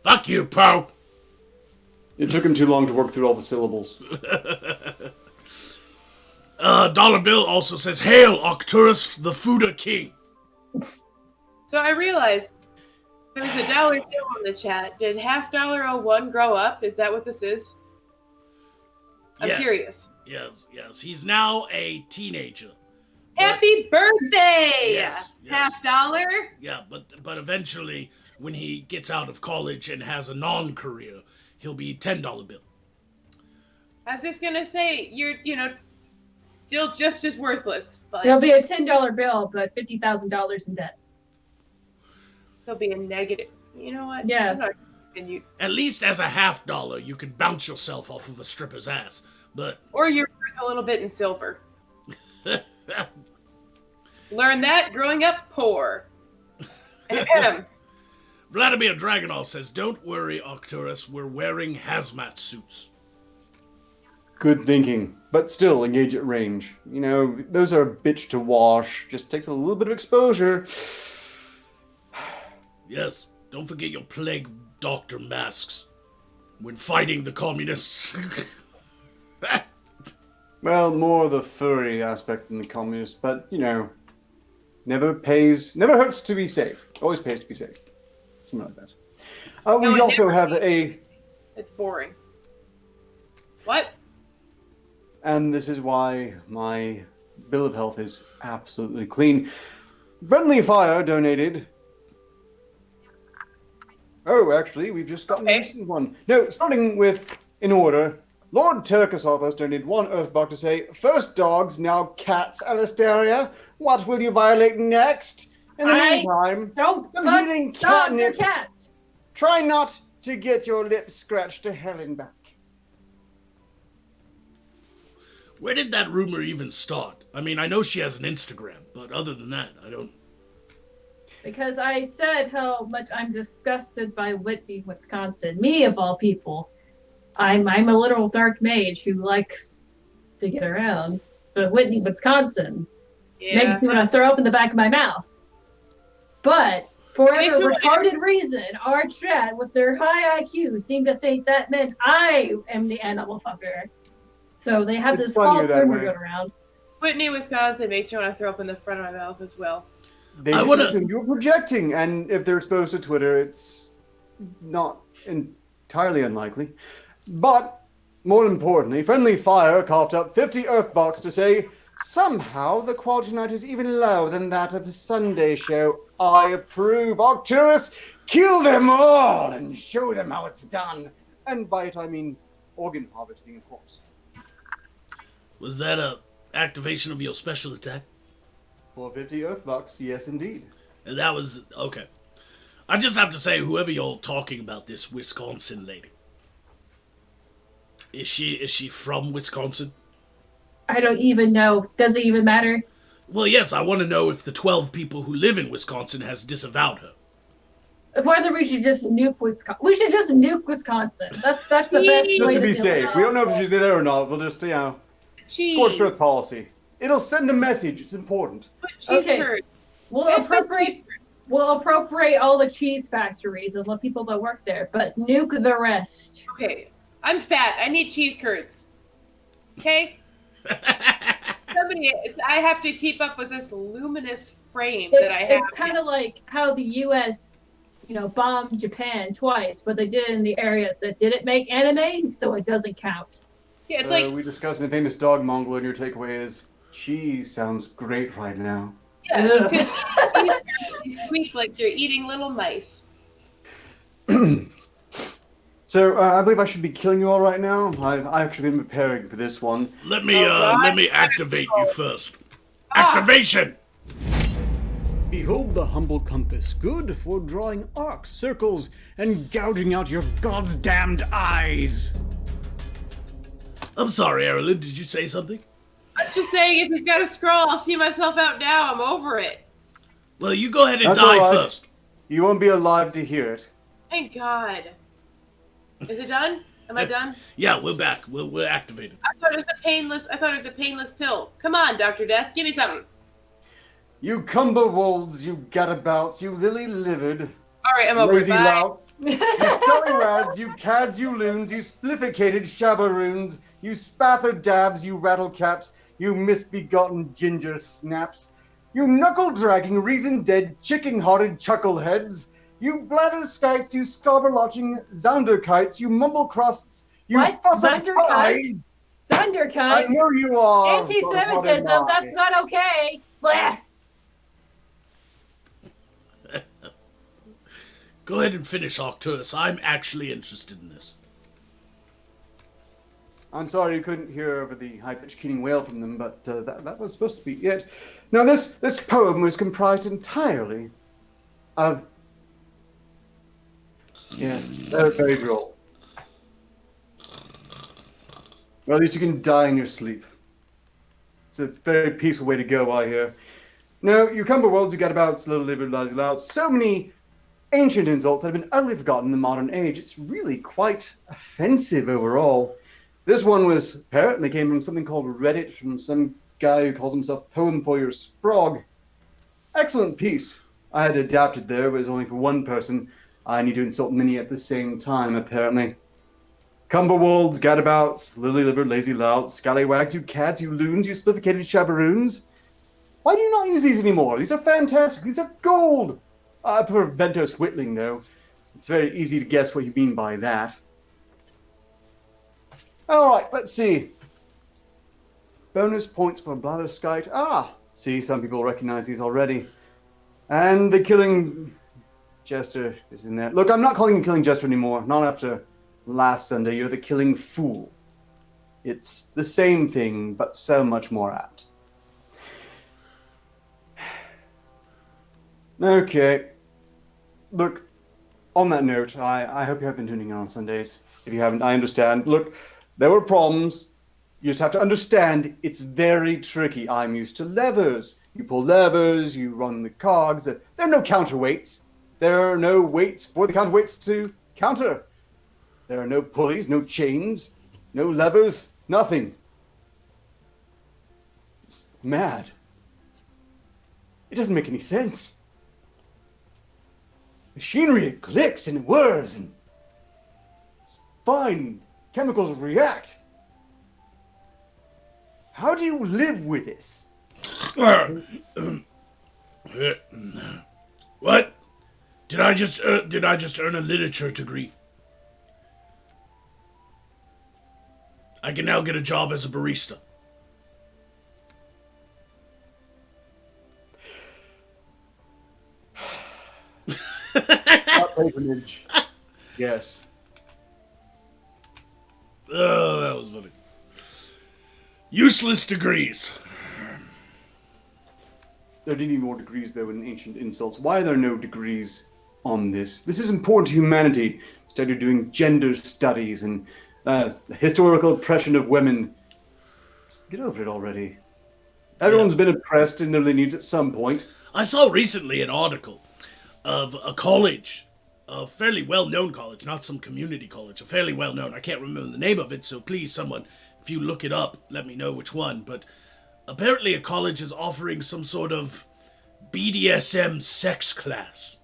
Fuck you, Poe. It took him too long to work through all the syllables. Dollar Bill also says, "Hail, Arcturus, the Fuda King." So I realized there was a dollar bill on the chat. Did $1 grow up? Is that what this is? I'm Yes. curious. Yes. He's now a teenager. Happy birthday! Yes. $50. Yeah, but eventually, when he gets out of college and has a non-career, he'll be $10 bill. I was just gonna say you're, still just as worthless, but There'll be a $10 bill, but $50,000 in debt. he'll be a negative. You know what? Yeah. I'm not gonna you. At least as a $50, you can bounce yourself off of a stripper's ass. But Or you're worth a little bit in silver. Learn that growing up poor. Ahem. Vladimir Dragunov says, "Don't worry, Arcturus. We're wearing hazmat suits." Good thinking, but still engage at range. You know, those are a bitch to wash. Just takes a little bit of exposure. Yes. Don't forget your plague doctor masks. when fighting the communists. Well, more the furry aspect than the communist, but never hurts to be safe. Always pays to be safe. Something like that. No, We it also never have pays. It's boring. What? and this is why my bill of health is absolutely clean. Friendly Fire donated. Oh, actually, we've just gotten a recent one. No, starting with, in order, Lord Turkisarthos donated 1 Earthbuck to say, "First dogs, now cats, Alistaria. What will you violate next? In the meantime, Don't some fuck healing dogs or catnip. cats. Try not to get your lips scratched to hell and back." Where did that rumor even start? I mean, I know she has an Instagram, but other than that, I don't... Because I said how much I'm disgusted by Whitney, Wisconsin. Me, of all people. I'm a literal dark mage who likes to get around. But Whitney, Wisconsin makes me want to throw up in the back of my mouth. But for whatever retarded reason, our chat, with their high IQ, seem to think that meant I am the animal fucker. So they have this false rumor going around. Whitney, Wisconsin makes me want to throw up in the front of my mouth as well. They just assume you're projecting, and if they're exposed to Twitter, it's not entirely unlikely. But, more importantly, Friendly Fire coughed up 50 Earthbucks to say, "Somehow the quality tonight is even lower than that of the Sunday show. I approve. Arcturus, kill them all and show them how it's done." And by it I mean organ harvesting, of course. Was that a activation of your special attack? For 50 Earthbucks, yes indeed. And that was... okay. I just have to say, whoever you're talking about, this Wisconsin lady, is she from Wisconsin? I don't even know. Does it even matter? Well, yes, I want to know if the 12 people who live in Wisconsin has disavowed her. Whether we should just nuke Wisconsin. We should just nuke Wisconsin. That's the best way Just to be do safe. it. We don't know if she's there or not. We'll just, scorched earth policy. It'll send a message. It's important. Okay. We'll appropriate all the cheese factories and the people that work there, but nuke the rest. Okay. I'm fat. I need cheese curds. Okay? I have to keep up with this luminous frame that I have. It's kind of like how the U.S., bombed Japan twice, but they did it in the areas that didn't make anime, so it doesn't count. Yeah, it's like... we discussed in a famous dog mongol, and your takeaway is, cheese sounds great right now. Yeah, because you squeak like you're eating little mice. So, I believe I should be killing you all right now. I've actually been preparing for this one. Let me activate you first. Activation! Behold the humble compass, good for drawing arcs, circles, and gouging out your god's damned eyes. I'm sorry, Erilyn, did you say something? I'm just saying, if he's got a scroll, I'll see myself out now. I'm over it. Well, you go ahead and That's die all right. first. You won't be alive to hear it. Thank God. Is it done? Am I done? Yeah, we're back. We're activated. I thought it was a painless pill. Come on, Dr. Death, give me something. You cumberwolds, you gadabouts, you lily-livered. All right, I'm over it. Lazy Bye. lout. You scallywags, you cads, you loons, you splifficated shabbaroons, you spather dabs, you rattlecaps, you misbegotten ginger snaps, you knuckle-dragging, reason-dead, chicken-hearted chuckleheads, you blather-skites, you scarbor-lodging zounderkites, you mumble-crusts, you Zonderkite? Zonderkite? I know you are. Anti-Semitism, that's not okay. Blah. Go ahead and finish, Arcturus. I'm actually interested in this. I'm sorry you couldn't hear over the high-pitched keening wail from them, but that was supposed to be it. Now, this poem was comprised entirely of... Yes, very droll. Well, at least you can die in your sleep. It's a very peaceful way to go, I hear. Now, you cumberwolds, you gadabouts, little-livered, lazy louts, so many ancient insults that have been utterly forgotten in the modern age. It's really quite offensive overall. This one apparently came from something called Reddit, from some guy who calls himself Poem for Your Sprog. Excellent piece. I had adapted there, but it was only for one person. I need to insult many at the same time, apparently. Cumberwolds, gadabouts, lily-livered, lazy louts, scallywags, you cads, you loons, you splificated chaperoons. Why do you not use these anymore? These are fantastic. These are gold. I prefer Ventos Whitling, though. It's very easy to guess what you mean by that. All right, let's see. Bonus points for Blatherskite. Ah, see, some people recognize these already. And the Killing Jester is in there. Look, I'm not calling you Killing Jester anymore. Not after last Sunday. You're the Killing Fool. It's the same thing, but so much more apt. Okay. Look, on that note, I hope you have been tuning in on Sundays. If you haven't, I understand. Look, there were problems. You just have to understand it's very tricky. I'm used to levers. You pull levers, you run the cogs. There are no counterweights. There are no weights for the counterweights to counter. There are no pulleys, no chains, no levers, nothing. It's mad. It doesn't make any sense. Machinery, it clicks and it whirs and fine chemicals react. How do you live with this? What? Did I just earn a literature degree? I can now get a job as a barista. Patronage. Yes. Oh, that was funny. Useless degrees. There didn't even more degrees, though, in ancient insults. Why are there no degrees on this? This is important to humanity. Instead of doing gender studies and the historical oppression of women. Get over it already. Everyone's been oppressed in their lineage at some point. I saw recently an article of a college, a fairly well-known college, not some community college, a fairly well-known. I can't remember the name of it, so please, someone, if you look it up, let me know which one. But apparently a college is offering some sort of BDSM sex class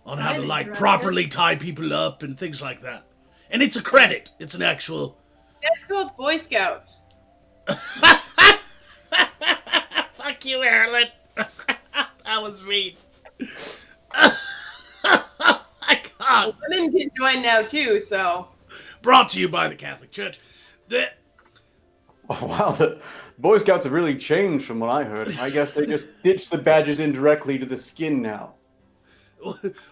on how to, like, properly tie people up and things like that. And it's a credit. It's an actual... That's called Boy Scouts. Fuck you, Erlen. That was mean. My God. Women can join now too, so. Brought to you by the Catholic Church. Oh, wow, the Boy Scouts have really changed from what I heard. I guess they just ditched the badges indirectly to the skin now.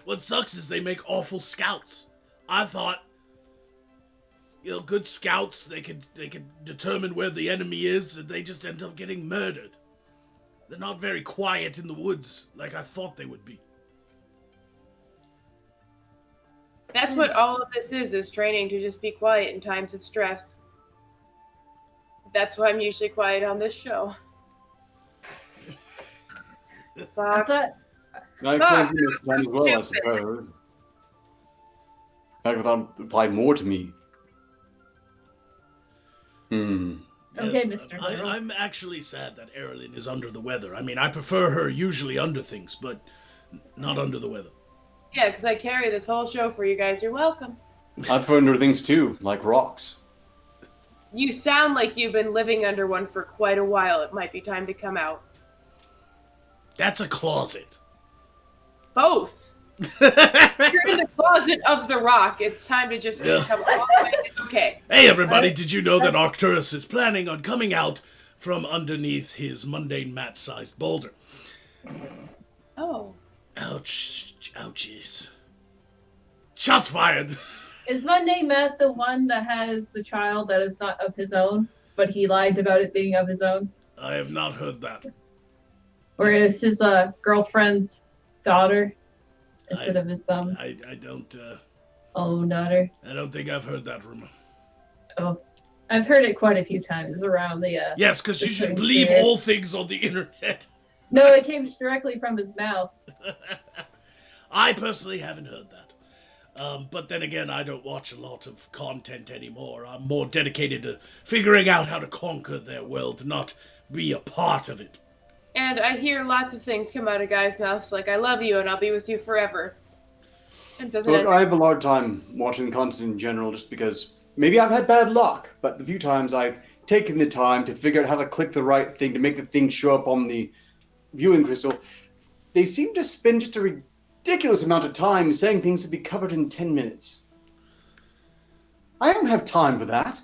What sucks is they make awful scouts. I thought, good scouts, they could determine where the enemy is, and they just end up getting murdered. They're not very quiet in the woods like I thought they would be. That's what all of this is training to just be quiet in times of stress. That's why I'm usually quiet on this show. Fuck. That explains me next time as well, I suppose. I thought it applied more to me. Okay, Mr. I'm actually sad that Erilyn is under the weather. I mean, I prefer her usually under things, but not under the weather. Yeah, because I carry this whole show for you guys. You're welcome. I prefer under things too, like rocks. You sound like you've been living under one for quite a while. It might be time to come out. That's a closet. Both. You're in the closet of the rock. It's time to just come off. Okay. Hey, everybody, did you know that Arcturus is planning on coming out from underneath his mundane mat-sized boulder? Oh. Ouch. Ouchies. Shots fired. Is Mundane Matt the one that has the child that is not of his own, but he lied about it being of his own? I have not heard that. Or is his girlfriend's daughter instead of his I don't, own daughter? I don't think I've heard that rumor. Oh, I've heard it quite a few times around the. Yes, because you should thing believe here. all things on the internet. No, it came directly from his mouth. I personally haven't heard that. But then again, I don't watch a lot of content anymore. I'm more dedicated to figuring out how to conquer their world, not be a part of it. And I hear lots of things come out of guys' mouths like, I love you and I'll be with you forever. And doesn't Look, end. I have a hard time watching content in general just because maybe I've had bad luck, but the few times I've taken the time to figure out how to click the right thing to make the thing show up on the viewing crystal, they seem to spend just a ridiculous amount of time saying things to be covered in 10 minutes. I don't have time for that.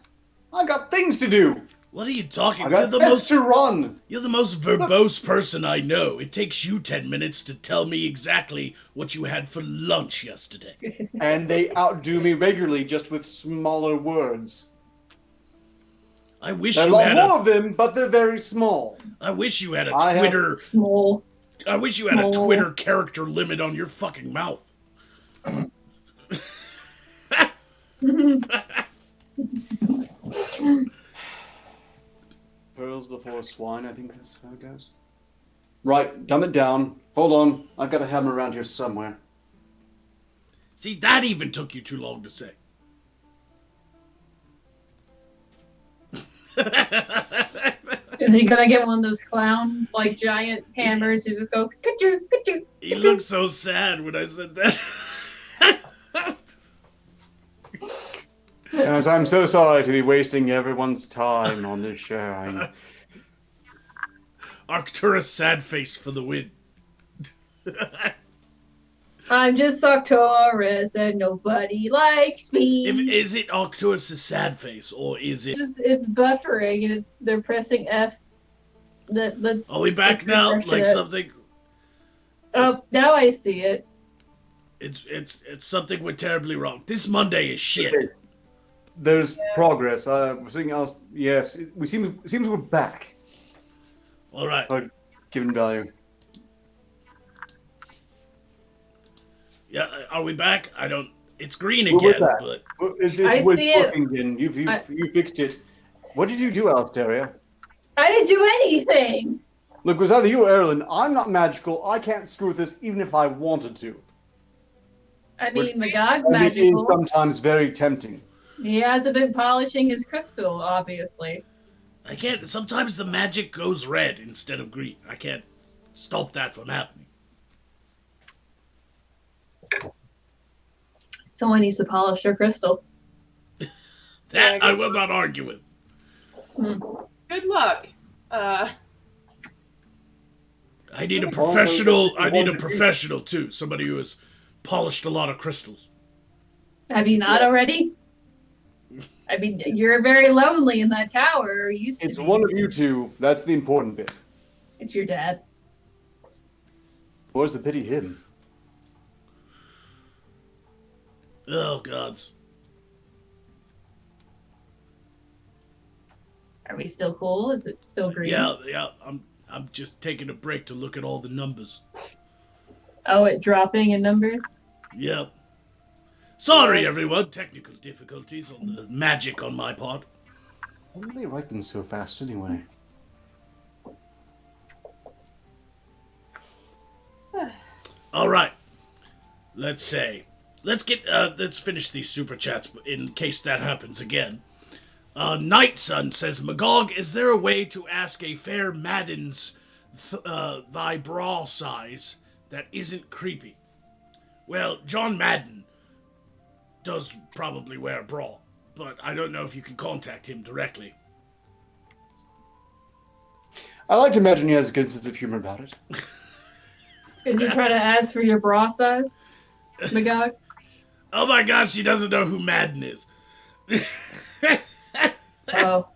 I've got things to do. What are you talking? I've got tests to run. You're the most verbose person I know. It takes you 10 minutes to tell me exactly what you had for lunch yesterday. And they outdo me regularly just with smaller words. I wish There are a you lot had more a. of them, but they're very small. I wish you had a I have- Twitter. Small. I wish you had a Small. Twitter character limit on your fucking mouth. Pearls before swine, I think that's how it goes. Right, dumb it down. Hold on, I've got a hammer around here somewhere. See, that even took you too long to say. Is he gonna get one of those clown like giant hammers who just go ka-choo, ka-choo? He looked so sad when I said that. Yes, I'm so sorry to be wasting everyone's time on this show. Arcturus sad face for the win. I'm just Arcturus and nobody likes me. Is it Arcturus' sad face or is it? It's buffering and they're pressing F. Let's. Are we back let's now? refresh Like it. something? Oh, now I see it. It's something went terribly wrong. This Monday is shit. There's progress. We're seeing else. Yes, it seems we're back. All right. Given value. Yeah, are we back? I don't. It's green We're again, back. but It's I wood see it. working again. You fixed it. What did you do, Alistaria? I didn't do anything. Look, it was either you or Erlen. I'm not magical. I can't screw with this even if I wanted to. I mean, Magog's And it is magical. sometimes very tempting. He hasn't been polishing his crystal, obviously. I can't. Sometimes the magic goes red instead of green. I can't stop that from happening. Someone needs to polish their crystal. That Yeah, I will not argue with. Good luck. I need a professional. I need a professional too. Somebody who has polished a lot of crystals. Have you not already? I mean, you're very lonely in that tower. Or used to It's be. one of you two. That's the important bit. It's your dad. Where's the pity hidden? Oh gods. Are we still cool? Is it still green? Yeah. I'm just taking a break to look at all the numbers. Oh, it dropping in numbers? Yep. Sorry, everyone. Technical difficulties on the magic on my part. Why do they write them so fast anyway? All right. Let's finish these super chats in case that happens again. Night Sun says, Magog, is there a way to ask a fair Madden's thy bra size that isn't creepy? Well, John Madden does probably wear a bra, but I don't know if you can contact him directly. I like to imagine he has a good sense of humor about it. Is he trying to ask for your bra size, Magog? Oh my gosh, she doesn't know who Madden is. Oh.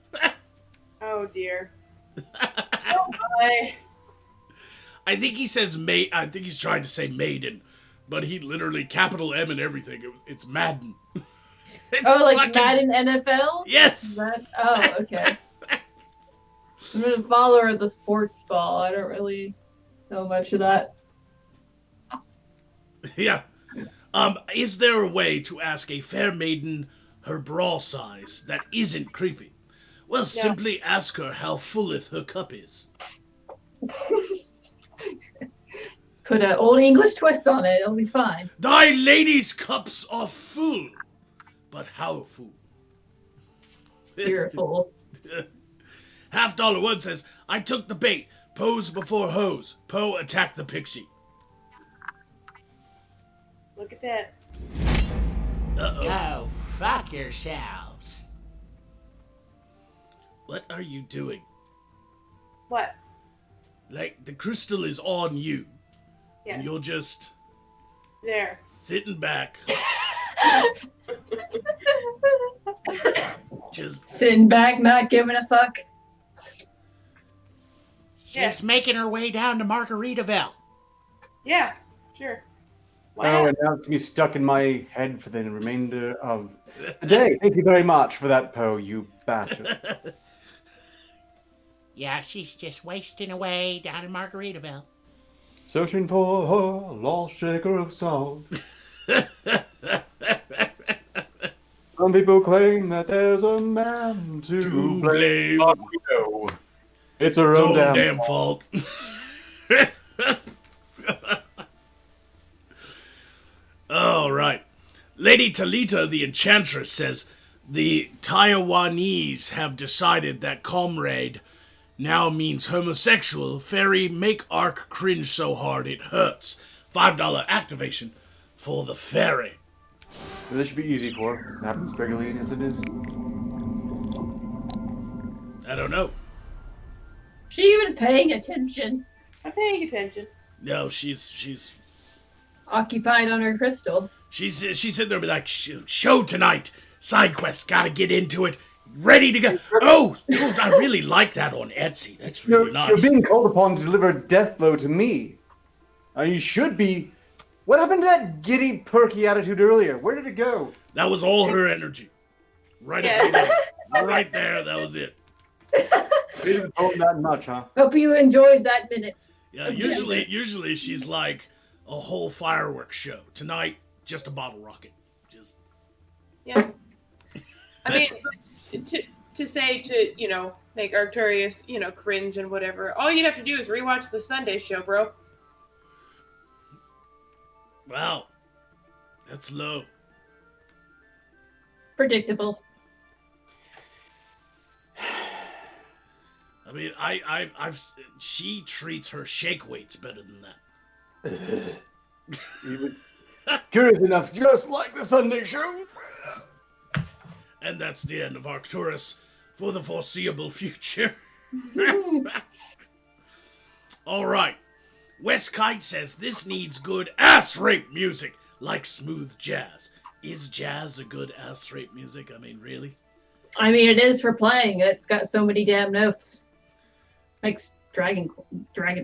Oh dear. Oh my. I think he says I think he's trying to say Maiden, but he literally capital M and everything. It's Madden. It's Oh, like fucking- Madden NFL? Is Yes. that? Oh, okay. I'm a follower of the sports ball. I don't really know much of that. Yeah. Is there a way to ask a fair maiden her bra size that isn't creepy? Well, simply ask her how fulleth her cup is. Just put an old English twist on it. It'll be fine. Thy lady's cups are full, but how full? You're a fool. $1 says, I took the bait. Pose before hose. Poe attack the pixie. Look at that. Uh-oh. Go fuck yourselves. What are you doing? What? Like, the crystal is on you, Yes. and you're just There. sitting back, just Sitting back, not giving a fuck. She's Yeah. making her way down to Margaritaville. Yeah. Sure. Oh, Wow. and now it's gonna be stuck in my head for the remainder of the day. Thank you very much for that, Poe, you bastard. Yeah, she's just wasting away down in Margaritaville. Searching for a lost shaker of salt. Some people claim that there's a man to to blame. blame. But we know it's her It's own own damn. damn fault. All right. Lady Talita, the enchantress, says the Taiwanese have decided that comrade now means homosexual. Fairy, make Ark cringe so hard it hurts. $5 activation for the fairy. This should be easy for her. It happens regularly as it is. I don't know. She even paying attention. I'm paying attention. No, she's Occupied on her crystal. she's sitting there be like, show tonight. Side quest, gotta get into it. Ready to go. Oh, dude, I really like that on Etsy. That's really nice. You're being called upon to deliver a death blow to me. You should be. What happened to that giddy, perky attitude earlier? Where did it go? That was all her energy. Right Yeah. at the beginning. Right there, that was it. Didn't own that much, huh? Hope you enjoyed that minute. Yeah, usually she's like a whole fireworks show. Tonight, just a bottle rocket. Just Yeah. I mean, to say to, make Arcturus, cringe and whatever, all you'd have to do is rewatch the Sunday show, bro. wow. That's low. Predictable. I mean, she treats her shake weights better than that. Even curious enough, just like the Sunday show. And that's the end of Arcturus for the foreseeable future. All right. West Kite says this needs good ass rape music, like smooth jazz. Is jazz a good ass rape music? I mean, really? I mean, it is for playing. It's got so many damn notes. Makes Dragon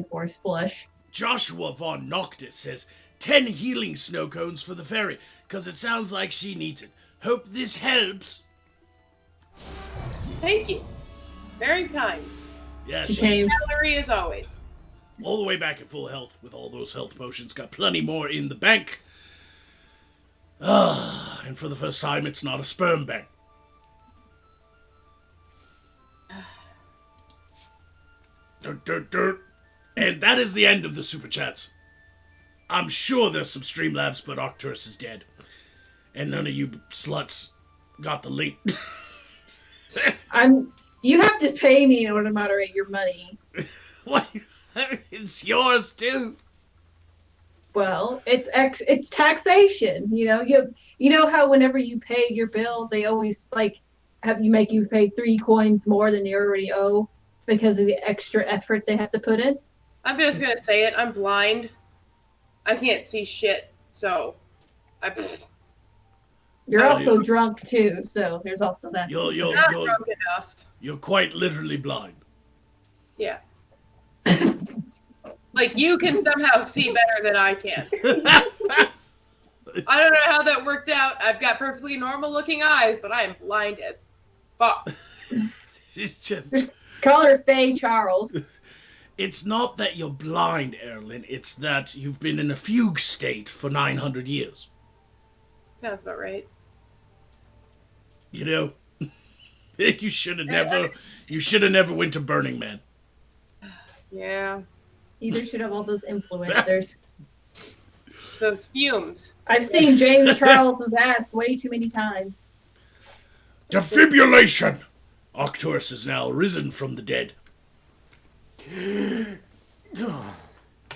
Force blush. Joshua von Noctis says 10 healing snow cones for the fairy, because it sounds like she needs it. Hope this helps. Thank you. Very kind. Yeah, She she's came. Salary as always. all the way back at full health with all those health potions. Got plenty more in the bank. And for the first time, it's not a sperm bank. Dirt, dirt, dirt. And that is the end of the super chats. I'm sure there's some Streamlabs, but Arcturus is dead. And none of you sluts got the link. You have to pay me in order to moderate your money. What? It's yours too. Well, it's taxation. You know how whenever you pay your bill, they always have you pay 3 coins more than you already owe because of the extra effort they have to put in. I'm just gonna say it. I'm blind. I can't see shit. So, You're Oh, also yeah. drunk too, so there's also that. You're not drunk enough. you're quite literally blind. Yeah. Like you can somehow see better than I can. I don't know how that worked out. I've got perfectly normal looking eyes, but I am blind as fuck. It's just, Call her Faye Charles. it's not that you're blind, Erlyn. It's that you've been in a fugue state for 900 years. Sounds about right. You know, you should have never went to Burning Man. Yeah. Either should have all those influencers. It's those fumes. I've seen James Charles's ass way too many times. Defibrillation! Arcturus is now risen from the dead.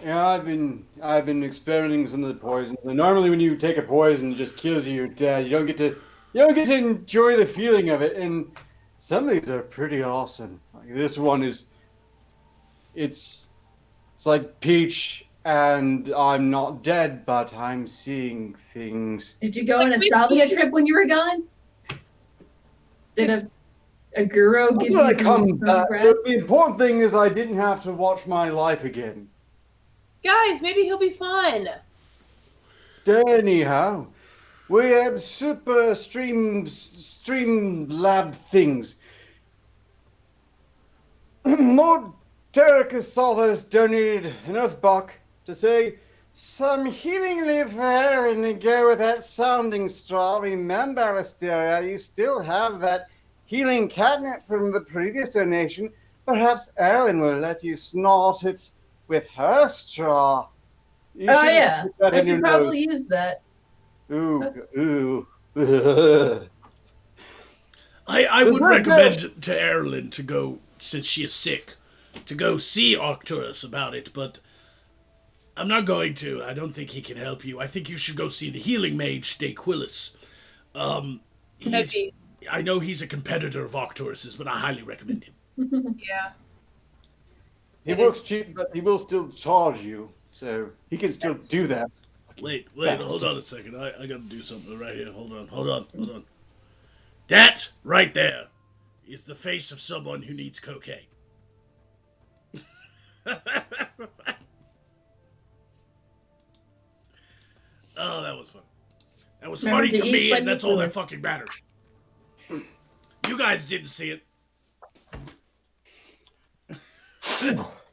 Yeah, I've been experimenting with some of the poisons. And normally, when you take a poison, it just kills you. You're dead. You don't get to enjoy the feeling of it. And Some of these are pretty awesome. Like this one is, it's like Peach and I'm not dead, but I'm seeing things. Did you go on a salvia trip when you were gone? Did a guru give When I you come some back, progress? the important thing is I didn't have to watch my life again. Guys, maybe he'll be fun. Anyhow, we had super stream lab things. Lord Terracus has donated an earthbuck to say some healing leaf there and to go with that sounding straw. Remember, Asteria, you still have that healing catnip from the previous donation. Perhaps Ellen will let you snort it with her straw. You Oh should yeah, put that I in your should nose. probably use that. Ooh. I There's would no recommend doubt. to Erlyn to go, since she is sick, to go see Arcturus about it, but I'm not going to. I don't think he can help you. I think you should go see the healing mage, Daquilus. He's, Maybe. I know he's a competitor of Arcturus's, but I highly recommend him. Yeah. He works cheap, but he will still charge you, so he can still do that. Wait, hold on a second. I gotta do something right here. Hold on. That right there is the face of someone who needs cocaine. Oh, that was fun. That was Remember funny to to eat me, when and you that's all that food. fucking matters. You guys didn't see it.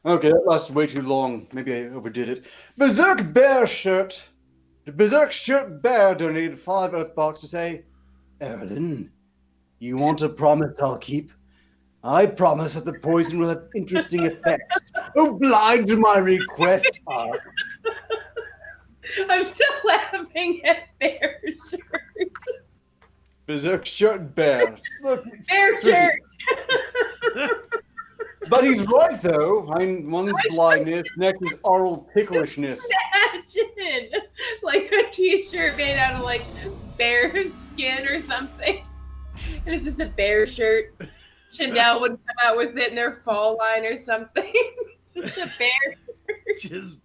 Okay, that lasted way too long. Maybe I overdid it. Berserk Bear Shirt. The Berserk Shirt Bear donated 5 Earthbucks to say, Erlen, you want a promise I'll keep? I promise that the poison will have interesting effects. Oblige my request, Ark. I'm still laughing at Bear Shirt. Berserk Shirt Bear. Look, Bear Shirt. but he's right, though. One's blindness, next is oral ticklishness. Imagine like a t-shirt made out of like bear skin or something. And it's just a bear shirt. Chanel would come out with it in their fall line or something. Just a bear. Just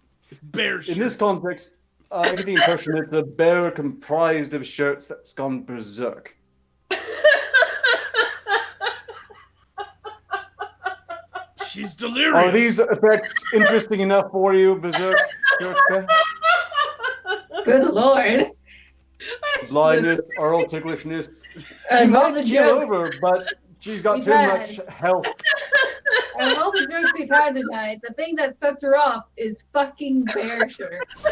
bear shit. In this context, I get the impression it's a bear comprised of shirts that's gone berserk. She's delirious. Are these effects interesting enough for you, berserk shirt bear? Good lord. Blindness, oral ticklishness. She And all might the keel jokes, over, but she's got We've too had. much health. and all the jokes we've had tonight, the thing that sets her off is fucking bear shirts. We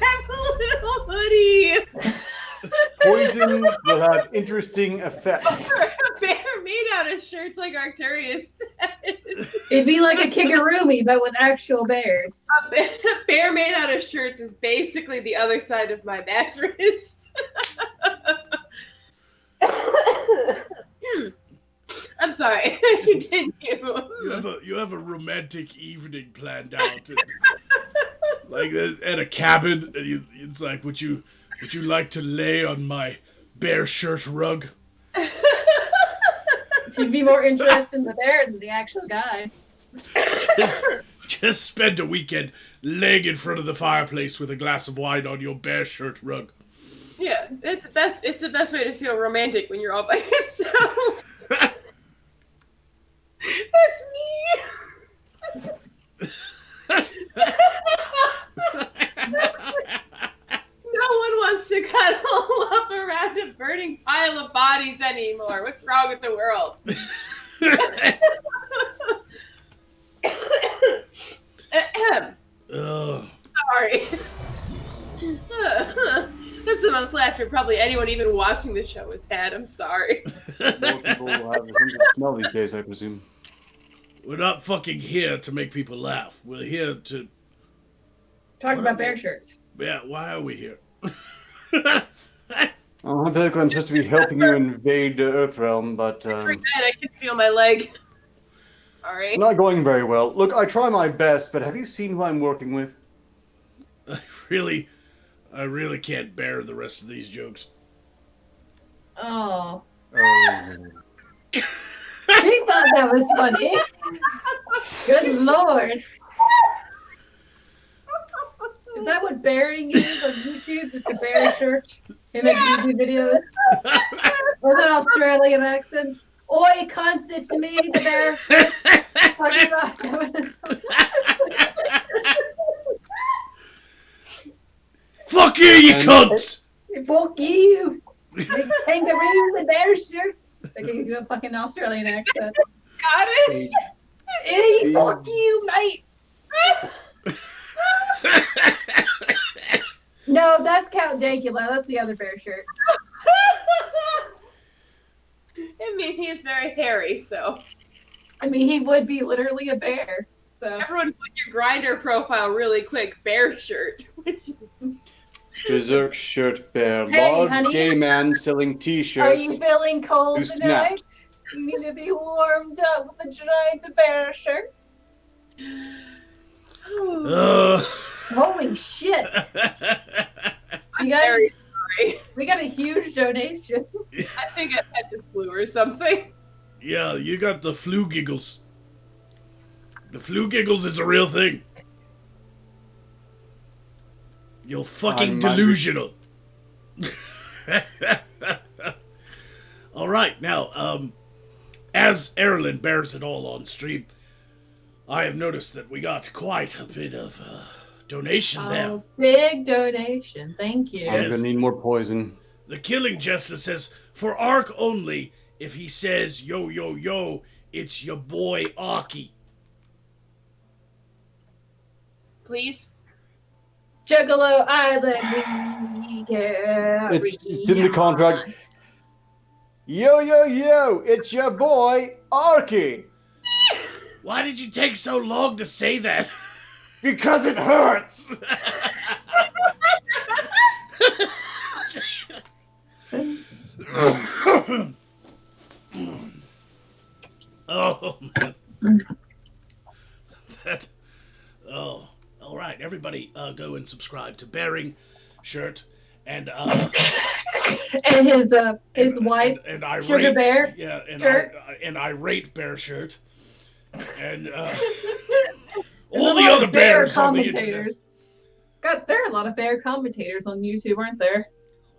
have a little hoodie. Poison will have interesting effects. A bear made out of shirts like Arcturus said. It'd be like a kigurumi, but with actual bears. A bear made out of shirts is basically the other side of my mattress. I'm sorry. Continue. You have a romantic evening planned out, and, like at a cabin, and it's like, would you like to lay on my bear shirt rug? She'd be more interested in the bear than the actual guy. Just spend a weekend laying in front of the fireplace with a glass of wine on your bear shirt rug. Yeah, it's the best way to feel romantic when you're all by yourself. That's me. No one wants to cuddle up around a burning pile of bodies anymore. What's wrong with the world? Ugh. Sorry. That's the most laughter probably anyone even watching the show has had. I'm sorry. More people will have something to smell these days, I presume. We're not fucking here to make people laugh. We're here to... Talk about bear shirts. Yeah, why are we here? Oh, I feel like I'm supposed to be helping you invade the Earthrealm, but Forget, I can feel my leg. Sorry. it's not going very well. Look, I try my best, but have you seen who I'm working with? I really can't bear the rest of these jokes. Oh. Oh. She thought that was funny. Good lord. Is that what bearing is on YouTube? Just a bear shirt? They make YouTube videos? With an Australian accent? Oi, cunt, it's me, the bear. Talking about Fuck you, you And- cunts! fuck you. Big kangaroo with bear shirts. I can do a fucking Australian accent. Scottish. Hey, fuck you, mate. No, that's Count Dankula. That's the other bear shirt. I mean, he is very hairy, so I mean, he would be literally a bear. So everyone put your grinder profile really quick. Bear shirt, which is Berserk shirt bear. Hey, Large honey. gay man selling are t-shirts. you feeling cold You tonight? snapped. You need to be warmed up with a giant bear shirt. Holy shit. I'm You guys, very sorry. we got a huge donation. I think I had the flu or something. Yeah, you got the flu giggles. The flu giggles is a real thing. You're fucking I'm delusional. All right, now, as Erlen bears it all on stream, I have noticed that we got quite a bit of donation there. Oh, big donation. Thank you. I'm gonna need more poison. The Killing Jester says, for Ark only, if he says, yo, yo, yo, it's your boy Arky. Please. Juggalo Island, we carry It's in the contract. Yo, yo, yo, it's your boy, Arky. Why did you take so long to say that? Because it hurts. Oh, man. That. Oh. All right, everybody, go and subscribe to Bearing Shirt and And his wife, and I Sugar rate, Bear. yeah, and Shirt. I rate Bear Shirt and There's all a the lot other of bear bears on the internet. commentators. God, there are a lot of bear commentators on YouTube, aren't there?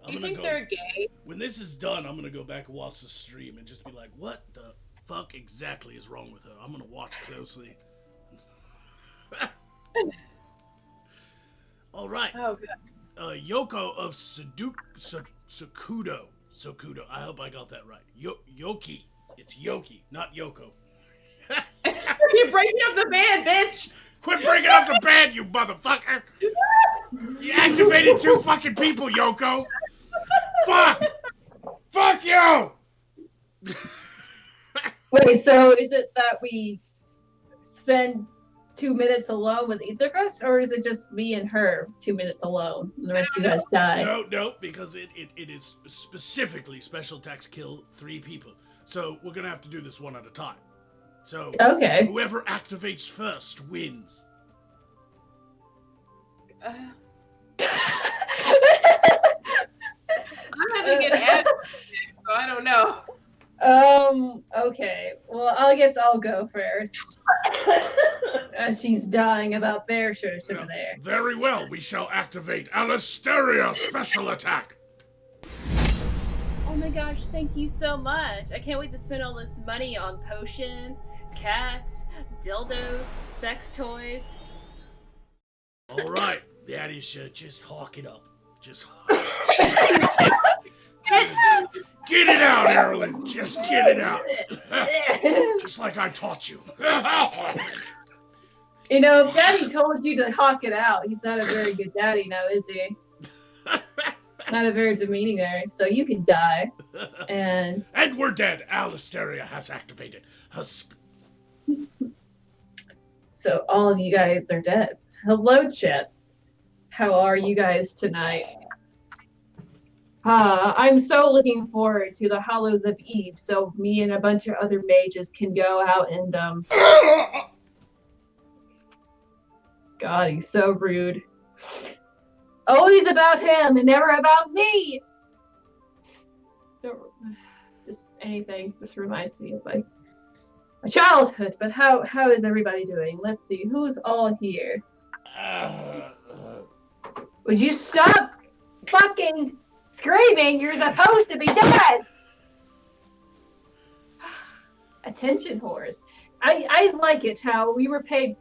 I'm You gonna think go. they're gay? When this is done, I'm gonna go back and watch the stream and just be like, what the fuck exactly is wrong with her? I'm gonna watch closely. All right. Oh, good. Yoko of Sakudo. I hope I got that right. Yoki. It's Yoki, not Yoko. You're breaking up the band, bitch! Quit breaking up the band, you motherfucker! You activated 2 fucking people, Yoko! Fuck! Fuck you! Wait, so is it that we spend 2 minutes alone with either of us, or is it just me and her 2 minutes alone, and the rest of you guys die? No, because it is specifically special attacks kill 3 people. So we're gonna have to do this one at a time. So Okay. whoever activates first wins. I'm having an ad, so I don't know. Okay. Well, I guess I'll go first. She's dying about bear shirts over there. Very well, we shall activate Alisteria special attack. Oh my gosh, thank you so much. I can't wait to spend all this money on potions, cats, dildos, sex toys. All right, Daddy should just hawk it up. Just get it out, Erlen. Just get it out. Just like I taught you. You know, if Daddy told you to hawk it out, he's not a very good daddy now, is he? Not a very demeaning daddy. So you can die. And And we're dead. Alisteria has activated. so all of you guys are dead. Hello, chats. How are you guys tonight? I'm so looking forward to the Hollows of Eve, so me and a bunch of other mages can go out and God, he's so rude. Always about him and never about me. don't just anything. This reminds me of my childhood. But how is everybody doing? Let's see. Who's all here? Would you stop fucking screaming? You're supposed to be dead. Attention whores. I like it how we were paid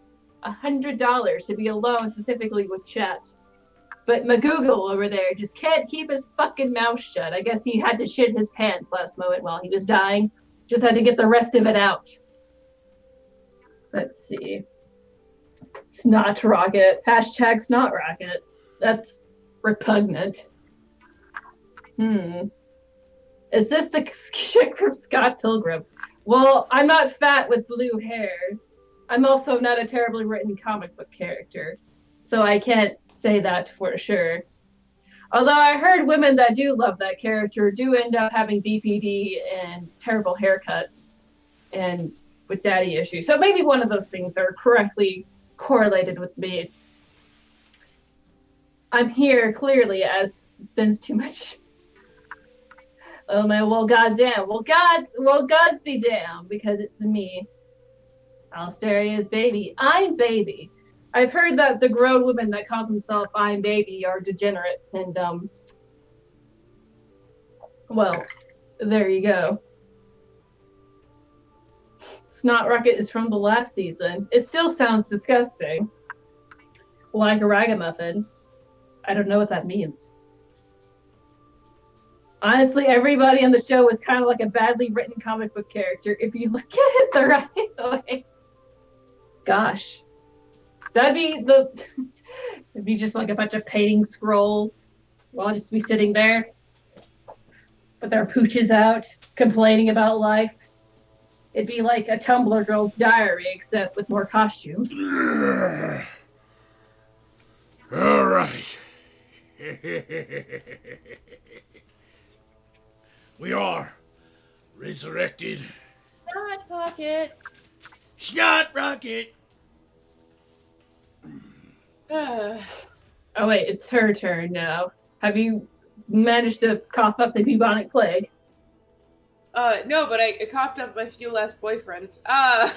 $100 to be alone specifically with Chet. But McGoogle over there just can't keep his fucking mouth shut. I guess he had to shit his pants last moment while he was dying. Just had to get the rest of it out. Let's see. Snot rocket. Hashtag snot rocket. That's repugnant. Is this the chick from Scott Pilgrim? Well, I'm not fat with blue hair. I'm also not a terribly written comic book character. So I can't say that for sure. Although I heard women that do love that character do end up having BPD and terrible haircuts and with daddy issues. So maybe one of those things are correctly correlated with me. I'm here clearly as spends too much. Oh man, well goddamn. Well gods be damned because it's me. Alsteria's baby. I'm baby. I've heard that the grown women that call themselves I'm baby are degenerates and well, there you go. Snot Rocket is from the last season. It still sounds disgusting. Like a ragamuffin. I don't know what that means. Honestly, everybody on the show was kind of like a badly written comic book character if you look at it the right way. Gosh. It'd be just like a bunch of painting scrolls. We'll all just be sitting there with our pooches out, complaining about life. It'd be like a Tumblr girl's diary, except with more costumes. All right. We are resurrected. Snot Pocket. Snot Rocket. Oh wait, it's her turn now. Have you managed to cough up the bubonic plague? No, but I coughed up my few last boyfriends. Oh.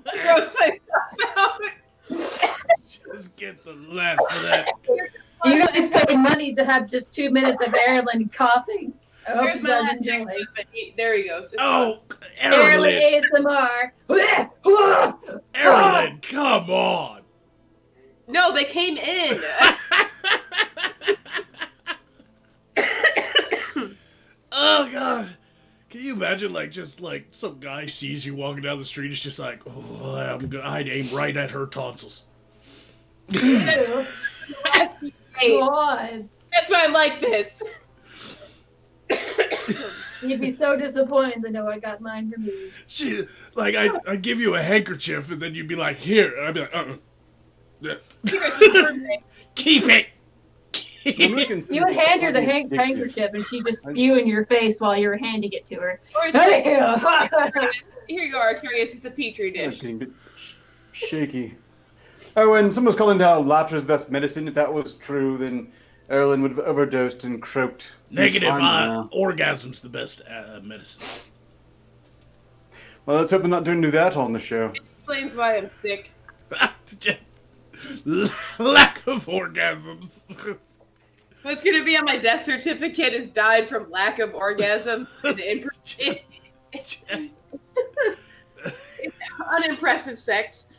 Gross myself out. Just get the last of that. You guys paid money to have just 2 minutes of Erlen coughing. I hope There's you my guys last enjoy. text, but there he goes. It's Oh, Erlen Erlen. ASMR. Erlen, come on. No, they came in. Oh, God. Can you imagine, just some guy sees you walking down the street, it's just like, oh, I'd aim right at her tonsils. Ew. Hey, God. that's why I like this. You'd be so disappointed to know I got mine removed. I'd give you a handkerchief, and then you'd be like, here. And I'd be like, Keep it. You would hand her the handkerchief and she'd just spew in your face while you were handing it to her. Or it's like, here you go, Arcurius. It's a petri dish. Seemed a bit shaky. Oh, and someone's calling down laughter is the best medicine. If that was true, then Erlen would have overdosed and croaked. Negative. Orgasm's the best medicine. Well, let's hope I'm not doing do that on the show. It explains why I'm sick. Lack of orgasms. What's going to be on my death certificate is died from lack of orgasms. Unimpressive sex.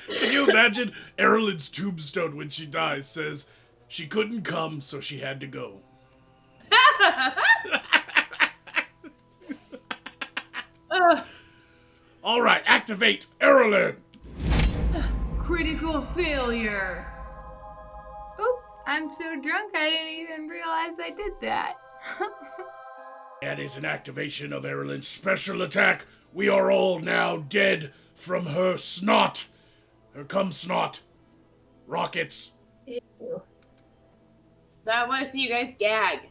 Can you imagine Erlen's tombstone when she dies says she couldn't come, so she had to go. All right, activate Erlen. Critical failure. Oop, I'm so drunk I didn't even realize I did that. That is an activation of Erlen's special attack. We are all now dead from her snot. Her cum snot. Rockets. Ew. Now I want to see you guys gag.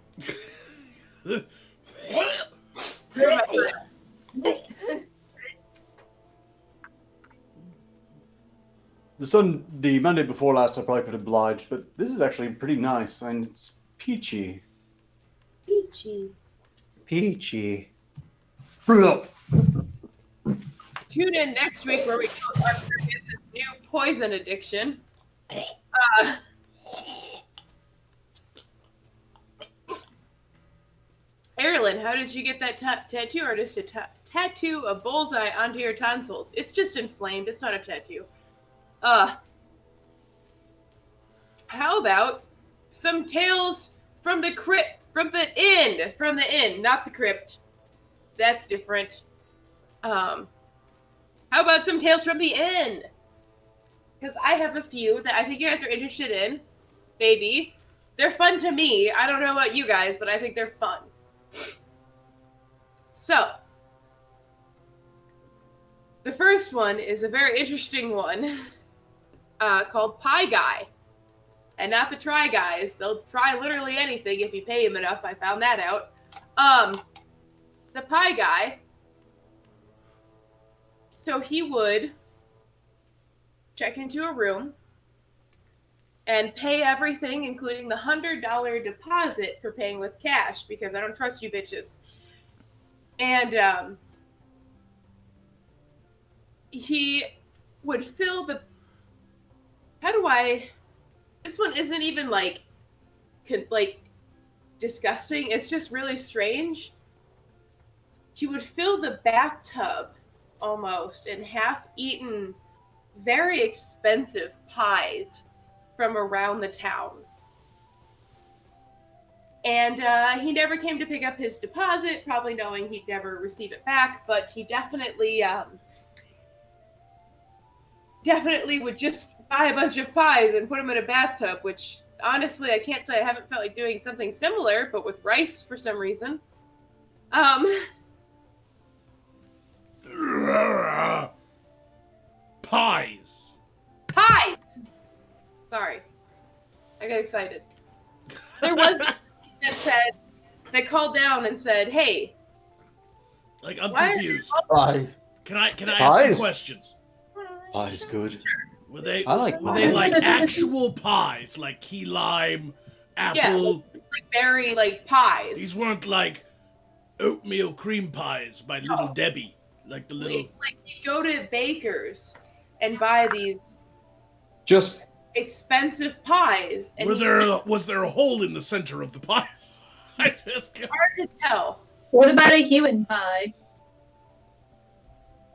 The Monday before last I probably could have obliged, but this is actually pretty nice and it's peachy. Peachy. Peachy. Blah. Tune in next week where we go on his new poison addiction. Uh, Erilyn, how did you get that tattoo artist to tattoo a bullseye onto your tonsils? It's just inflamed. It's not a tattoo. How about some tales from the crypt, from the inn, not the crypt. That's different. How about some tales from the inn? Because I have a few that I think you guys are interested in. Maybe. They're fun to me. I don't know about you guys, but I think they're fun. So, the first one is a very interesting one called Pie Guy. And not the Try Guys. They'll try literally anything if you pay them enough. I found that out. The Pie Guy. So he would check into a room and pay everything, including the $100 deposit for paying with cash, because I don't trust you bitches. And he would fill the... This one isn't even like disgusting. It's just really strange. He would fill the bathtub almost in half-eaten, very expensive pies from around the town. And he never came to pick up his deposit, probably knowing he'd never receive it back, but he definitely would just buy a bunch of pies and put them in a bathtub, which honestly, I can't say I haven't felt like doing something similar, but with rice for some reason. Pies. Sorry. I got excited. There was that called down and said, hey. Like, I'm why confused. Pie. Can I ask Pies? some questions? Pie's good. Were they I like were they pies. like actual pies, like key lime, apple? Yeah, like berry pies. These weren't like oatmeal cream pies by Little Debbie, like the little. Like you go to bakers and buy these Just expensive pies. And Was there a hole in the center of the pies? I just hard to tell. What about a human pie?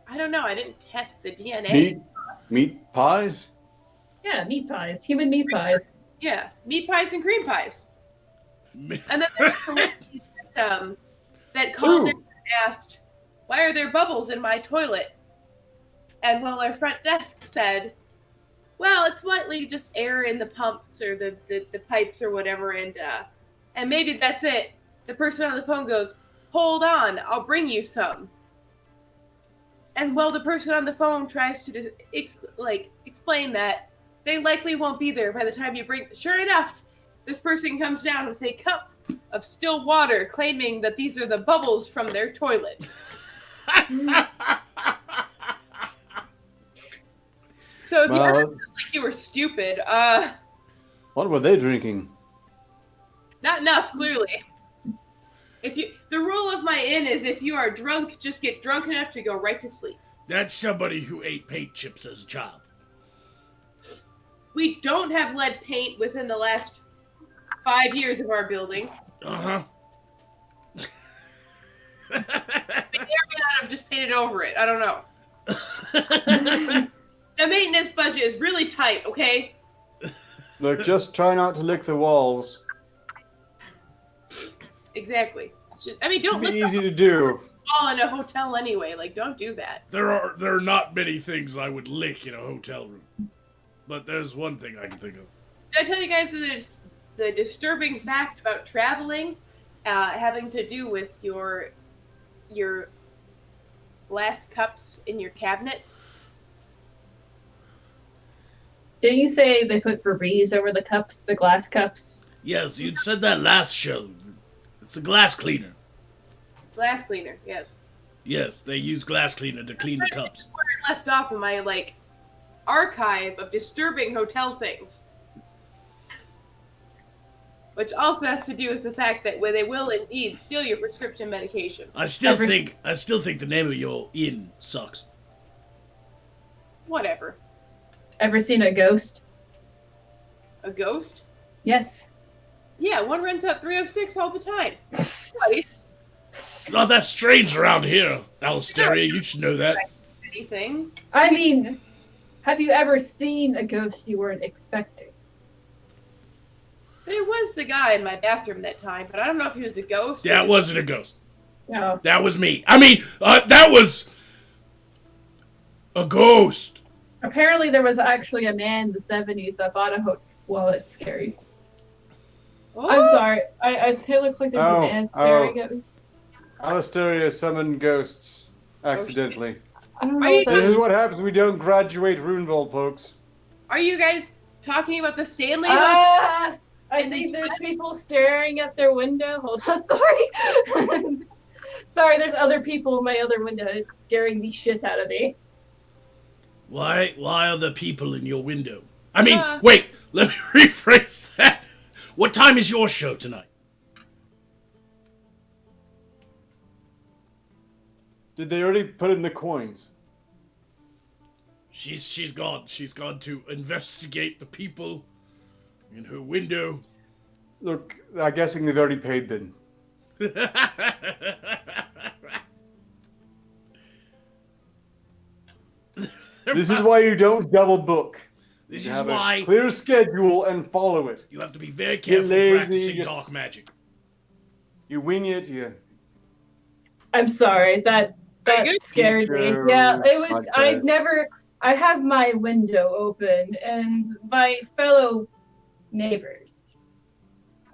I don't know. I didn't test the DNA. meat pies. Yeah, meat pies. Human meat pies. Yeah, meat pies and cream pies. And then there's the lady that called in and asked, why are there bubbles in my toilet? And well, our front desk said, well, it's likely just air in the pumps or the pipes or whatever, and maybe that's it. The person on the phone goes, hold on, I'll bring you some. And well, the person on the phone tries to explain that they likely won't be there by the time you bring. Sure enough, this person comes down with a cup of still water, claiming that these are the bubbles from their toilet. So if you ever felt like you were stupid, what were they drinking? not enough, clearly. The rule of my inn is if you are drunk, just get drunk enough to go right to sleep. That's somebody who ate paint chips as a child. We don't have lead paint within the last 5 years of our building. Uh-huh. We may or may not have just painted over it. I don't know. The maintenance budget is really tight, okay? Look, just try not to lick the walls. Exactly. I mean, don't It'd lick be easy the to do. wall in a hotel anyway. Like, don't do that. There are not many things I would lick in a hotel room. But there's one thing I can think of. Did I tell you guys the disturbing fact about traveling having to do with your glass cups in your cabinet? Didn't you say they put Febreze over the cups, the glass cups? Yes, you'd said that last show. It's a glass cleaner. Glass cleaner, yes. Yes, they use glass cleaner to clean the cups. Where I left off in my archive of disturbing hotel things. Which also has to do with the fact that they will indeed steal your prescription medication. I still think the name of your inn sucks. Whatever. Ever seen a ghost? A ghost? Yes. Yeah, one runs out 306 all the time. Twice. It's not that strange around here, Alistaria. You should know that. Anything? I mean, have you ever seen a ghost you weren't expecting? There was the guy in my bathroom that time, but I don't know if he was a ghost. That wasn't a ghost. No. That was me. I mean, that was a ghost. Apparently there was actually a man in the 70s that bought a hotel. Well, it's scary. Oh, I'm sorry. It looks like there's a man staring at me. Alistaria summoned ghosts accidentally. I don't know what that This is is. what happens when we don't graduate Runevold, folks. Are you guys talking about the Stanley? I think there's people staring at their window. Hold on, sorry. Sorry, there's other people in my other window. It's scaring the shit out of me. Why are there people in your window? I mean, Uh. wait, let me rephrase that. What time is your show tonight? Did they already put in the coins? She's gone. She's gone to investigate the people in her window. Look, I'm guessing they've already paid then. This is why you don't double book. This You is have why a clear schedule and follow it. you have to be very careful lazy, practicing just- dark magic. You wing it, you... I'm sorry. That Very good. scared me. Teacher, Yeah, it was. podcast. I have my window open, and my fellow neighbors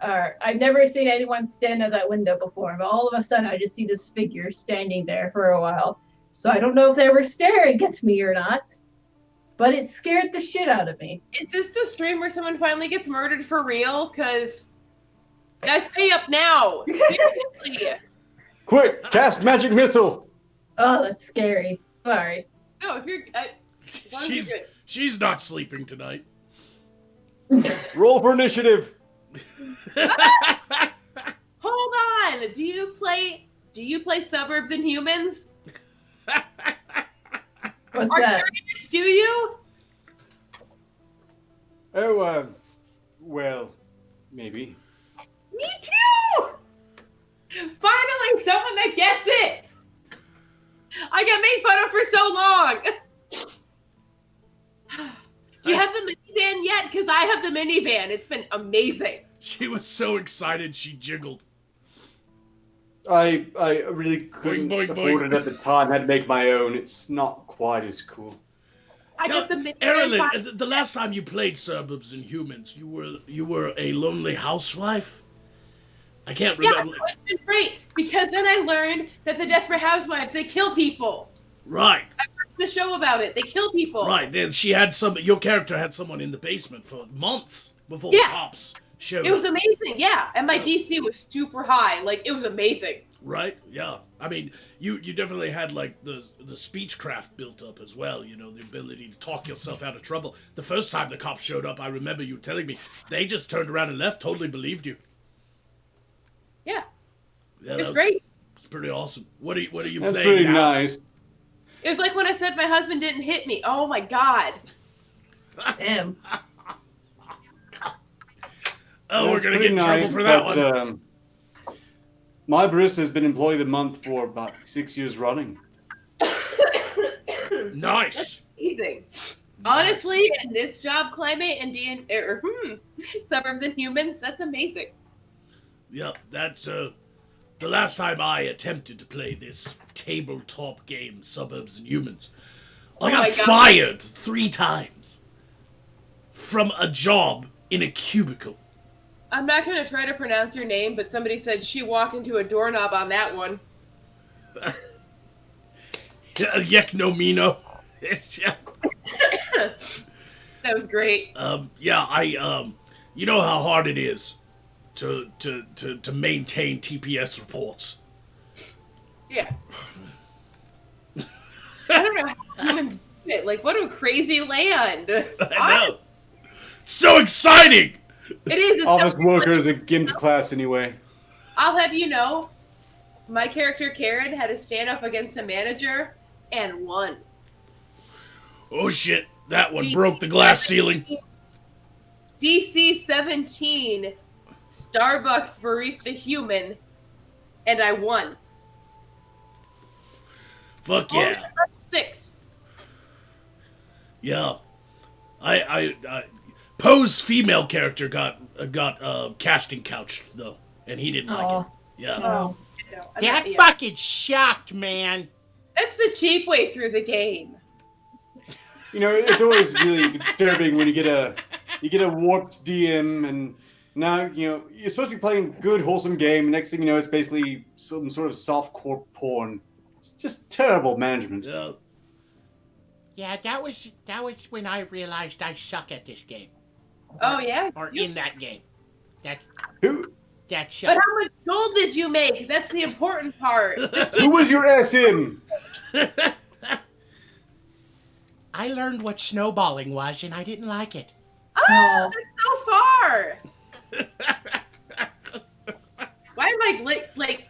I've never seen anyone stand at that window before, but all of a sudden I just see this figure standing there for a while. So I don't know if they were staring at me or not, but it scared the shit out of me. Is this the stream where someone finally gets murdered for real? Because guys, pay up now. Seriously. Quick, cast magic missile! Oh, that's scary. Sorry. No, if you're. As long as you're good. She's not sleeping tonight. Roll for initiative! Hold on. Do you play Suburbs and Humans? What's Are that? curious, do you? Oh, well, maybe. Me too! Finally, someone that gets it! I got made fun of for so long! Do you have the minivan yet? Because I have the minivan. It's been amazing. She was so excited she jiggled. I really couldn't Boing, boing, afford boing. it at the time. Had to make my own. It's not quite as cool. I got the minivan. Erilyn, the last time you played Suburbs and Humans, you were a lonely housewife? I can't Yeah, remember. it's been great. Because then I learned that the Desperate Housewives, they kill people. Right, The show about it. They kill people. right. Then your character had someone in the basement for months before Yeah. the cops showed It was up. amazing, yeah. And my DC was super high. Like, it was amazing. Right? Yeah. I mean, you definitely had like the speechcraft built up as well, the ability to talk yourself out of trouble. The first time the cops showed up, I remember you telling me, they just turned around and left, totally believed you. Yeah. Yeah, It's that was- great. It's pretty awesome. What are you That's playing pretty now? nice. It was like when I said my husband didn't hit me. Oh my god. Damn. Oh, we're That's gonna pretty get in trouble nice, for that but, one. My barista has been employee of the month for about 6 years running. Nice. Amazing. Honestly, in this job climate and Suburbs and Humans, that's amazing. Yep, that's the last time I attempted to play this tabletop game, Suburbs and Humans. I Oh got my God. fired 3 times from a job in a cubicle. I'm not going to try to pronounce your name, but somebody said she walked into a doorknob on that one. Yeknomino. That was great. You know how hard it is to maintain TPS reports. Yeah. I don't know how humans it. Like, what a crazy land. I know. So exciting! It is. It's Office definitely- worker is a GIMP class anyway. I'll have you know, my character Karen had to stand up against a manager and won. Oh shit, that one broke the glass ceiling. DC 17, Starbucks barista human, and I won. Fuck Only yeah. level 6. Yeah. I Poe's female character got casting couched though, and he didn't like it. Yeah. Oh. No, I'm That not- yeah. fucking shocked, man. That's the cheap way through the game. You know, it's always really disturbing when you get a warped DM, and now you're supposed to be playing a good, wholesome game. Next thing you know, it's basically some sort of softcore porn. It's just terrible management. Yeah. Yeah, that was when I realized I suck at this game. Oh yeah. Or in that game. That Who But sucked. how much gold did you make? That's the important part. who was your SM? I learned what snowballing was, and I didn't like it. Oh, that's so far. Why am I like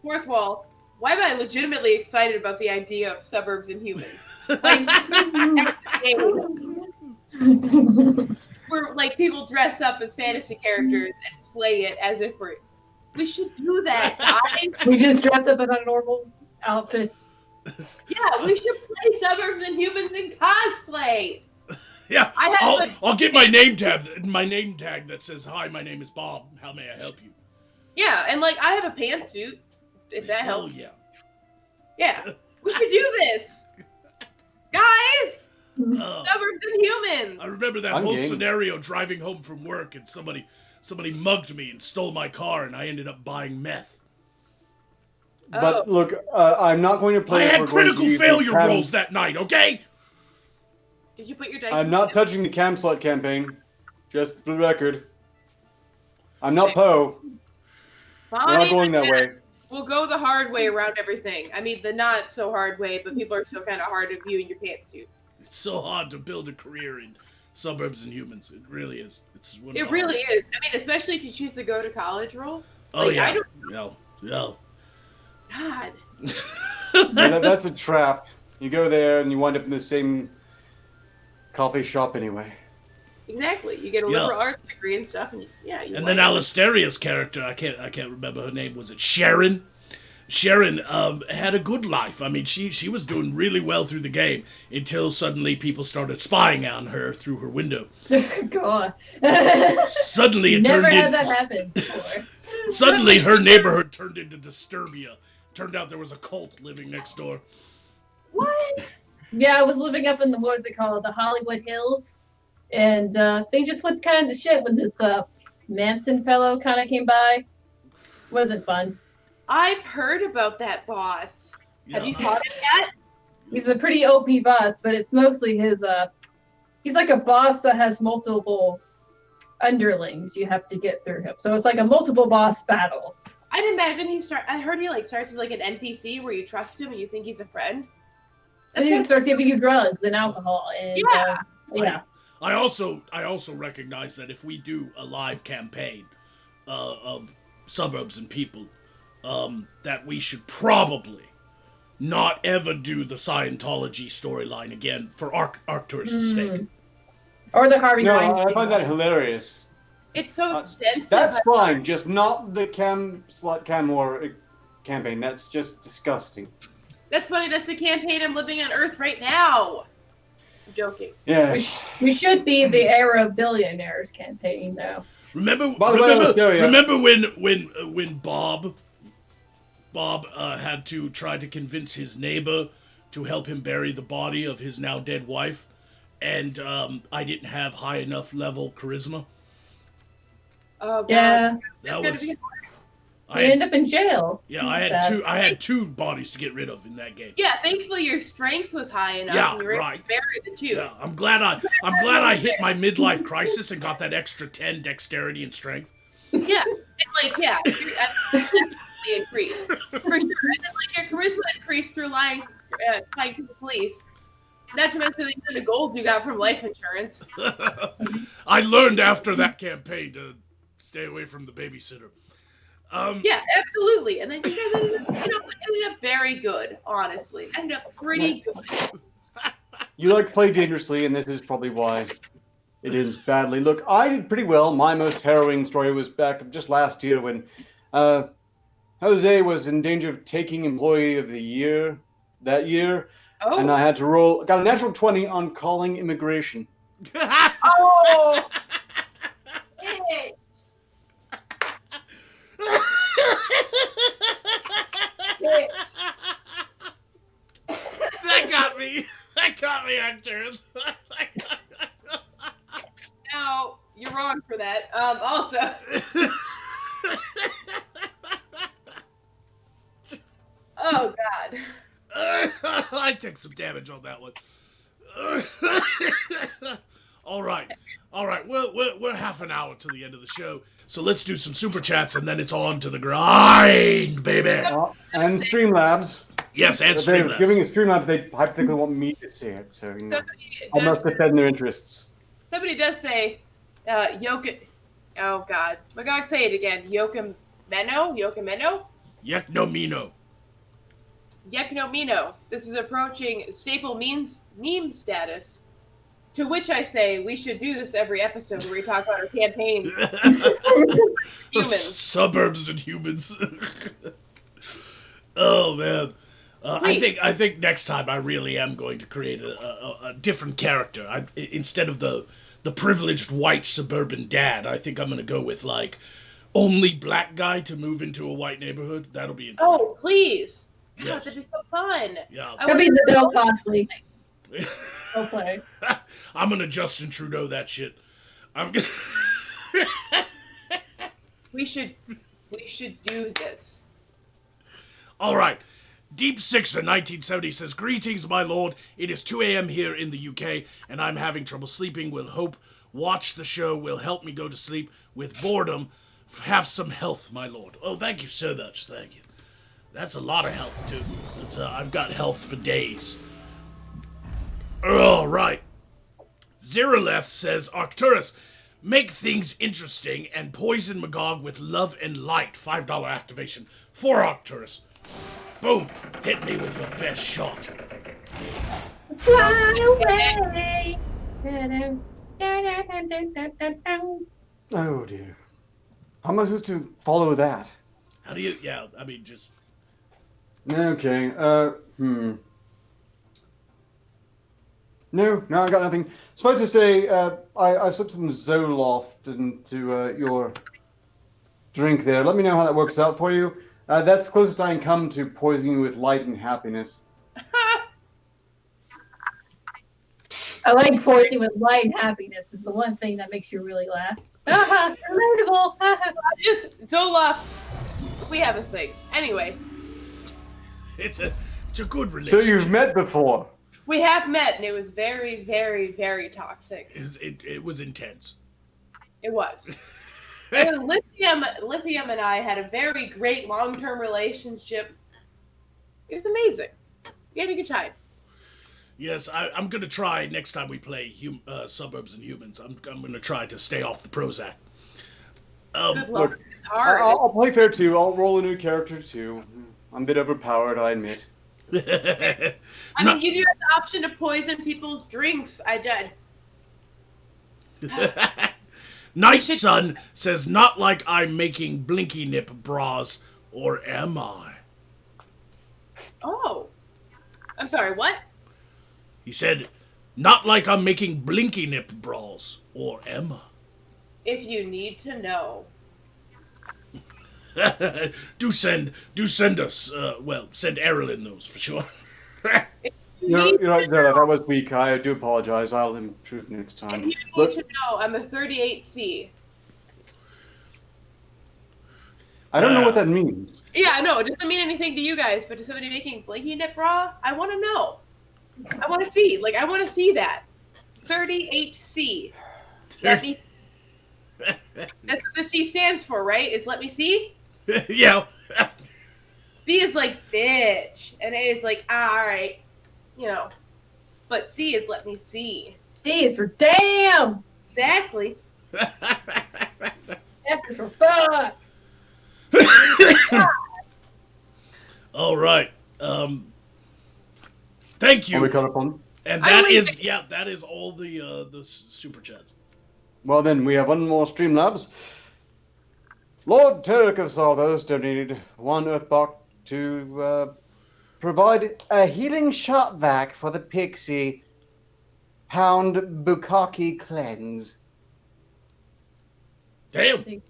fourth wall? Why am I legitimately excited about the idea of suburbs and humans? Like, where like people dress up as fantasy characters and play it as if we should do that, guys. We just dress up in our normal outfits. Yeah, we should play suburbs and humans in cosplay. Yeah. I have I'll get my name tag that says, "Hi, my name is Bob. How may I help you?" Yeah, and like I have a pantsuit, if that Hell helps. yeah. Yeah, we should do this, guys. Uh, Suburbs and humans. I remember that I'm whole game. scenario driving home from work, and somebody mugged me and stole my car, and I ended up buying meth. But look, I'm not going to I play. if had we're going to critical use the failure cam- rolls that night. Okay. Did you put your dice? I'm in not the- touching the cam slut campaign. Just for the record, I'm not Poe. We're not Fine, going that I way. guess. We'll go the hard way around everything. I mean, the not so hard way, but people are still kind of hard to view in your pantsuit. It's so hard to build a career in suburbs and humans. It really is. It's one of It the really hardest. is. I mean, especially if you choose to go to college role. Oh Like, yeah. I don't- Yeah. God. Yeah, that's a trap. You go there and you wind up in the same coffee shop anyway. Exactly. You get a Yeah. liberal arts degree and stuff, and you And then wind up- Alasteria's character, I can't remember her name. Was it Sharon? Sharon had a good life. I mean, she was doing really well through the game until suddenly people started spying on her through her window. God. Suddenly it Never turned had in, that happen before. Suddenly her neighborhood turned into Disturbia. Turned out there was a cult living next door. What? Yeah, I was living up in the, what was it called, the Hollywood Hills, and they just went kind of to shit when this Manson fellow kind of came by. Wasn't fun. I've heard about that boss. Have you Yeah. fought him yet? He's a pretty OP boss, but it's mostly his he's like a boss that has multiple underlings you have to get through him. So it's like a multiple boss battle. I'd imagine I heard he like starts as like an NPC where you trust him and you think he's a friend. And That's he kind starts giving you drugs and alcohol and Yeah. yeah. I also recognize that if we do a live campaign of suburbs and people, that we should probably not ever do the Scientology storyline again for Arcturus' sake. Or the Harvey No, Weinstein. I find that one. hilarious. It's so Uh, extensive. That's fine, just not the cam slut cam war campaign. That's just disgusting. That's funny. That's the campaign I'm living on Earth right now. I'm joking. Yeah. We should be the era of billionaires campaign though. Remember Listeria. when Bob had to try to convince his neighbor to help him bury the body of his now dead wife, and I didn't have high enough level charisma. Oh god. Yeah. That That's gotta was be I You had, end up in jail. yeah, I Sad. had two bodies to get rid of in that game. Yeah, thankfully your strength was high enough Yeah, and you were able right. to bury the two. Yeah, I'm glad I hit my midlife crisis and got that extra 10 dexterity and strength. Yeah. And like, yeah, definitely increased. For sure. And then like your charisma increased through lying to the police. Not to mention the amount of gold you got from life insurance. I learned after that campaign to stay away from the babysitter. Yeah, absolutely. And then you guys ended up very good, honestly. Ended up pretty good. You like to play dangerously, and this is probably why it ends badly. Look, I did pretty well. My most harrowing story was back just last year when Jose was in danger of taking Employee of the Year that year, and I had to roll. Got a natural 20 on calling immigration. Oh! Bitch. That got me. That got me, actors. No, you're wrong for that. Also. Oh, God. I took some damage on that one. All right. We're half an hour to the end of the show, so let's do some super chats and then it's on to the grind, baby. And Streamlabs. Yes, and They're Streamlabs. giving us Streamlabs. They hypothetically want me to say it, so you know, I must defend their interests. Somebody does say, oh, God. Magog, say it again. Yokimeno? Yeknomino. Yeknomino. This is approaching staple meme status. To which I say we should do this every episode where we talk about our campaigns. Humans. Suburbs and humans. Oh man. I think next time I really am going to create a different character. Instead of the privileged white suburban dad, I think I'm going to go with like only black guy to move into a white neighborhood. That'll be interesting. Oh, please. God, Yes. that'd be so fun. Yeah. That'd be the Bill Cosby. Okay. I'm gonna Justin Trudeau that shit. We should do this. All right. Deep Sixer 1970 says, "Greetings, my lord. It is 2 a.m. here in the UK, and I'm having trouble sleeping. Will hope watch the show will help me go to sleep with boredom. Have some health, my lord." Oh, thank you so much. Thank you. That's a lot of health too. I've got health for days. All right. Zeroleth says, "Arcturus, make things interesting and poison Magog with love and light. $5 activation for Arcturus. Boom! Hit me with your best shot." Fly away. Oh dear. How am I supposed to follow that? How do you? Yeah, I mean, just Okay. No, I got nothing. Suffice to say, I slipped some Zoloft into your drink there. Let me know how that works out for you. That's the closest I can come to poisoning you with light and happiness. I like forcing with light and happiness is the one thing that makes you really laugh. Relatable. Just Zoloft. We have a thing. Anyway, it's a good So relationship. you've met before. we have met, and it was very, very, very toxic. It was intense. It was. And Lithium and I had a very great long-term relationship. It was amazing. We had a good time. Yes, I'm gonna try next time we play Suburbs and Humans. I'm gonna try to stay off the Prozac. Good luck. Look, It's hard. I'll play fair too. I'll roll a new character too. I'm a bit overpowered, I admit. I mean, you do have the option to poison people's drinks. I did. Night Sun says, "Not like I'm making Blinky Nip bras, or am I?" Oh. I'm sorry, what? He said, "Not like I'm making Blinky Nip bras, or am If you need to know. I?" do send us. Send Erilyn those for sure. You're right there. That was weak. I do apologize. I'll improve next time. If you Look, need to know, I'm a 38C. I don't know what that means. Yeah, I know. It doesn't mean anything to you guys, but to somebody making Blinky Nip bra, I want to know. I want to see. I want to see that. 38C. Let me see. That's what the C stands for, right? Is let me see? Yeah. B is like bitch. And A is like, all right. You know. but C is let me see. D is for damn. Exactly. F is for fuck. All right. Thank Are we you. caught up on? And I'm that is leaving. that is all the super chats. Well, then, we have one more Streamlabs. Lord Tarek of Sarthos donated 1 Earthbark to provide a healing shot vac for the pixie pound bukkake cleanse. Damn.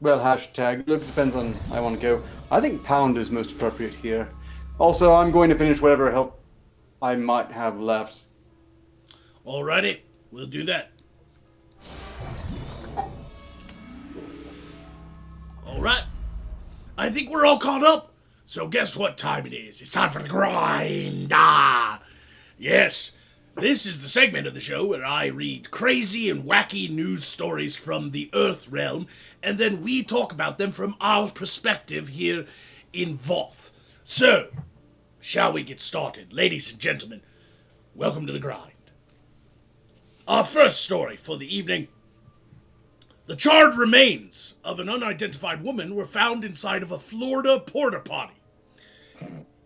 Well, hashtag. Look, depends on how I want to go. I think pound is most appropriate here. Also, I'm going to finish whatever health I might have left. Alrighty, we'll do that. Alright. I think we're all caught up. So guess what time it is? It's time for the grind. Yes. This is the segment of the show where I read crazy and wacky news stories from the Earth realm, and then we talk about them from our perspective here in Voth. So, shall we get started? Ladies and gentlemen, welcome to the grind. Our first story for the evening. The charred remains of an unidentified woman were found inside of a Florida porta potty.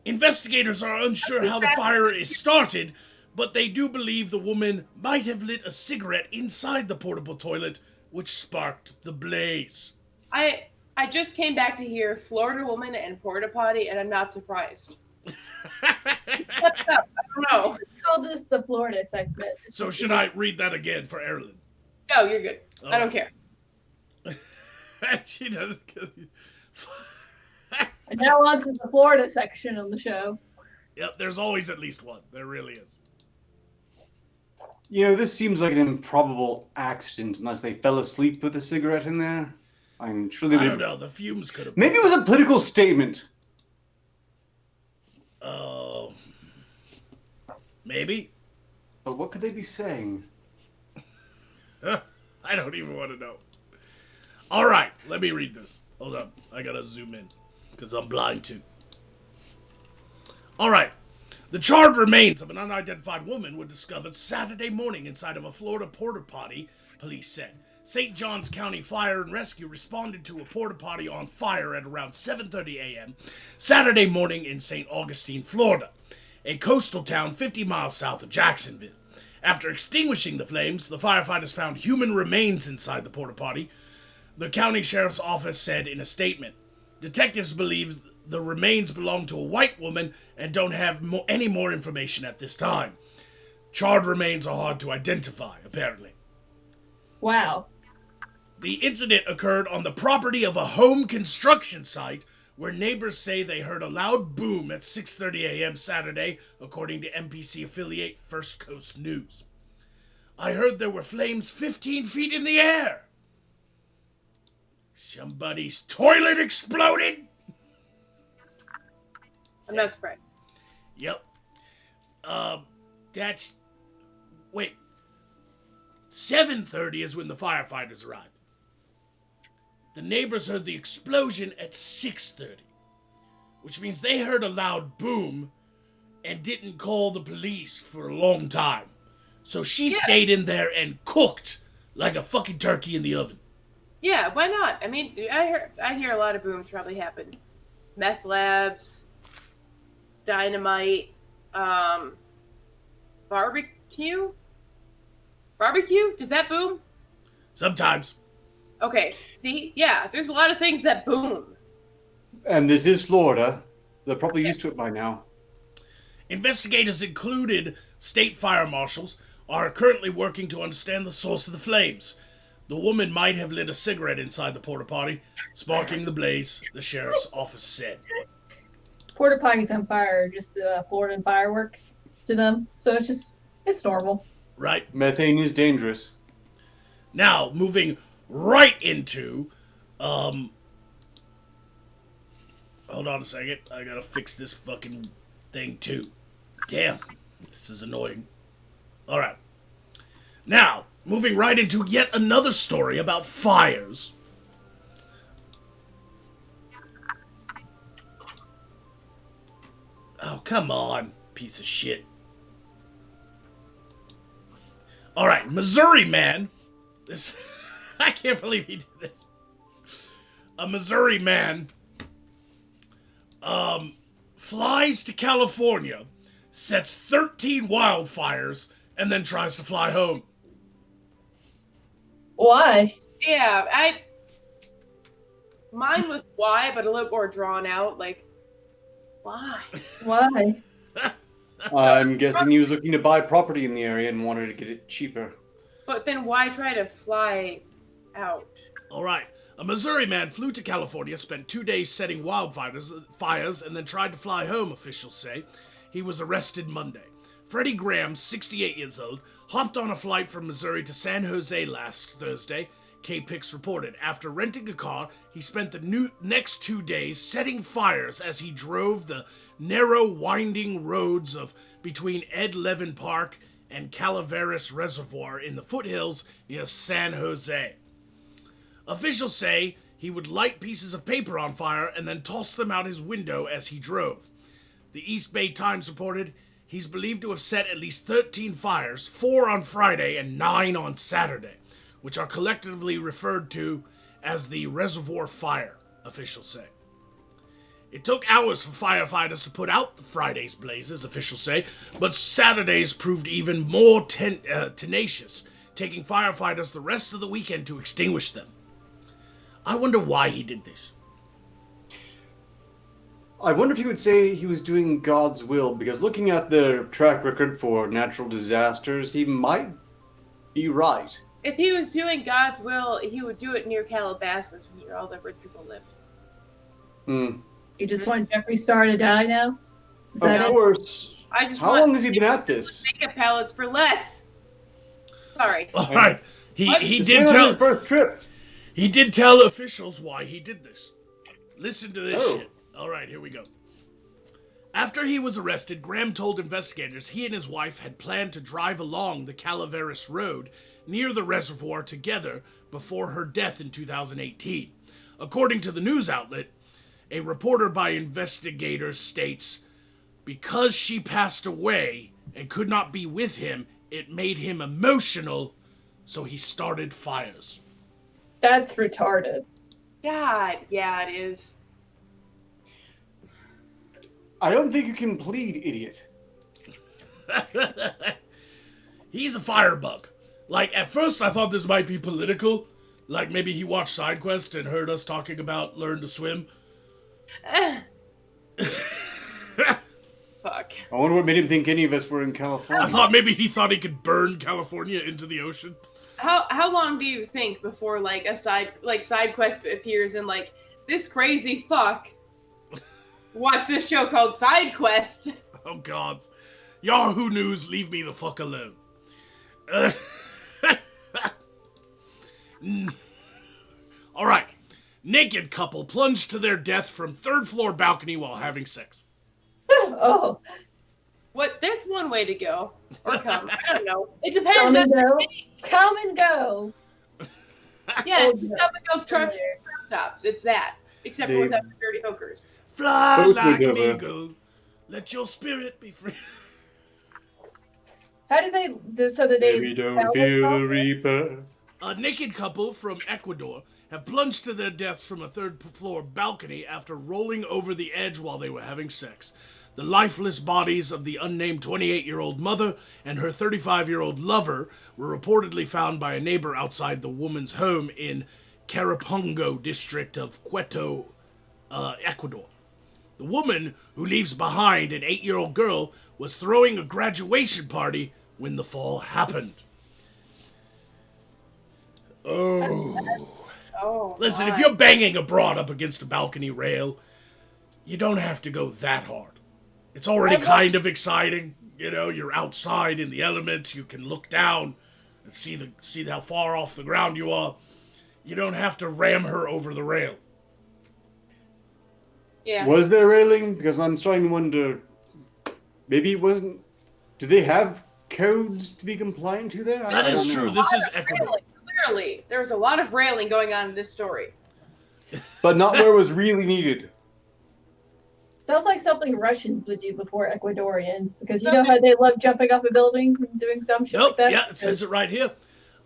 Investigators are unsure how the fire is started, but they do believe the woman might have lit a cigarette inside the portable toilet, which sparked the blaze. I just came back to hear Florida woman and porta potty, and I'm not surprised. What's up? I don't know. Let's call this the Florida segment. So should I read that again for Erilyn? No, you're good. I don't care. She doesn't. And now on to the Florida section of the show. Yep, there's always at least one. There really is. You know, this seems like an improbable accident unless they fell asleep with a cigarette in there. I'm sure they I did. don't know. The fumes could have. Maybe it was a political statement. Oh. Maybe. But what could they be saying? I don't even want to know. All right, let me read this. Hold on. I gotta zoom in because I'm blind too. All right. The charred remains of an unidentified woman were discovered Saturday morning inside of a Florida porta potty, police said. St. Johns County Fire and Rescue responded to a porta potty on fire at around 7:30 a.m. Saturday morning in St. Augustine, Florida, a coastal town 50 miles south of Jacksonville. After extinguishing the flames, the firefighters found human remains inside the porta potty. The county sheriff's office said in a statement, detectives believe the remains belong to a white woman and don't have any more information at this time. Charred remains are hard to identify, apparently. Wow. The incident occurred on the property of a home construction site where neighbors say they heard a loud boom at 6:30 a.m. Saturday, according to NPC affiliate First Coast News. I heard there were flames 15 feet in the air. Somebody's toilet exploded? I'm not surprised. Yep. That's... Wait. 7:30 is when the firefighters arrived. The neighbors heard the explosion at 6:30, which means they heard a loud boom and didn't call the police for a long time. So she stayed in there and cooked like a fucking turkey in the oven. Yeah, why not? I mean, I hear a lot of booms probably happen. Meth labs, dynamite, barbecue? Barbecue? Does that boom? Sometimes. Okay, see? Yeah, there's a lot of things that boom. And this is Florida. They're probably used to it by now. Investigators, included state fire marshals, are currently working to understand the source of the flames. The woman might have lit a cigarette inside the porta potty, sparking the blaze, the sheriff's office said. Porta potties on fire, just the Florida fireworks to them. So it's normal. Right. Methane is dangerous. Now, moving right into, hold on a second. I gotta fix this fucking thing too. Damn, this is annoying. All right. Now, moving right into yet another story about fires. Oh, come on, piece of shit. All right, Missouri man. This I can't believe he did this. A Missouri man flies to California, sets 13 wildfires, and then tries to fly home. Why? Yeah, mine was why, but a little more drawn out. Like, why? Why? I'm guessing he was looking to buy property in the area and wanted to get it cheaper. But then why try to fly out? All right. A Missouri man flew to California, spent 2 days setting fires, and then tried to fly home, officials say. He was arrested Monday. Freddie Graham, 68 years old, hopped on a flight from Missouri to San Jose last Thursday, KPIX reported. After renting a car, he spent the next 2 days setting fires as he drove the narrow, winding roads of between Ed Levin Park and Calaveras Reservoir in the foothills near San Jose. Officials say he would light pieces of paper on fire and then toss them out his window as he drove. The East Bay Times reported he's believed to have set at least 13 fires, 4 on Friday and 9 on Saturday, which are collectively referred to as the Reservoir Fire, officials say. It took hours for firefighters to put out the Friday's blazes, officials say, but Saturday's proved even more tenacious, taking firefighters the rest of the weekend to extinguish them. I wonder why he did this. I wonder if you would say he was doing God's will, because looking at the track record for natural disasters, he might be right. If he was doing God's will, he would do it near Calabasas, where all the rich people live. You just want Jeffree Star to die now? Is that Of it? course. I just How want long has he been at this? makeup palettes for less. Sorry. All right, he He's did been on tell his first trip. he did tell officials why he did this. Listen to this Oh. shit. All right, here we go. After he was arrested, Graham told investigators he and his wife had planned to drive along the Calaveras Road near the reservoir together before her death in 2018. According to the news outlet, a reporter by investigators states, because she passed away and could not be with him, it made him emotional, so he started fires. That's retarded. God, yeah, it is. I don't think you can plead idiot. He's a firebug. Like, at first I thought this might be political. Like, maybe he watched SideQuest and heard us talking about learn to swim. Fuck. I wonder what made him think any of us were in I California. thought maybe he thought he could burn California into the ocean. How long do you think before like a side quest appears and like this crazy fuck watch this show called Side Quest? Oh, God. Yahoo News, leave me the fuck alone. All right. Naked couple plunged to their death from third floor balcony while having sex. Oh, What? That's one way to go. Or come. I don't know. It come depends and on go. Come and go. yes, Oh, yeah. come and go trust stops. It's that. Except for without the dirty hookers. Fly Both like would an never. eagle. Let your spirit be free. How do they? So that they? Baby, don't feel the reaper. A naked couple from Ecuador have plunged to their deaths from a third floor balcony after rolling over the edge while they were having sex. The lifeless bodies of the unnamed 28-year-old mother and her 35-year-old lover were reportedly found by a neighbor outside the woman's home in Carapongo district of Quito, Ecuador. The woman, who leaves behind an 8-year-old girl, was throwing a graduation party when the fall happened. Oh. Oh. Listen, if my. you're banging a broad up against a balcony rail, you don't have to go that hard. It's already kind of exciting. You know, you're outside in the elements. You can look down and see how far off the ground you are. You don't have to ram her over the rail. Yeah. Was there railing? Because I'm starting to wonder. Maybe it wasn't. Do they have codes to be compliant to there? That I is don't true. know. This is Ecuador. Railing, clearly, there was a lot of railing going on in this story. But not where it was really needed. Sounds like something Russians would do before Ecuadorians, because you know how they love jumping off of buildings and doing dumb shit like Nope, that? yeah, it says it right here.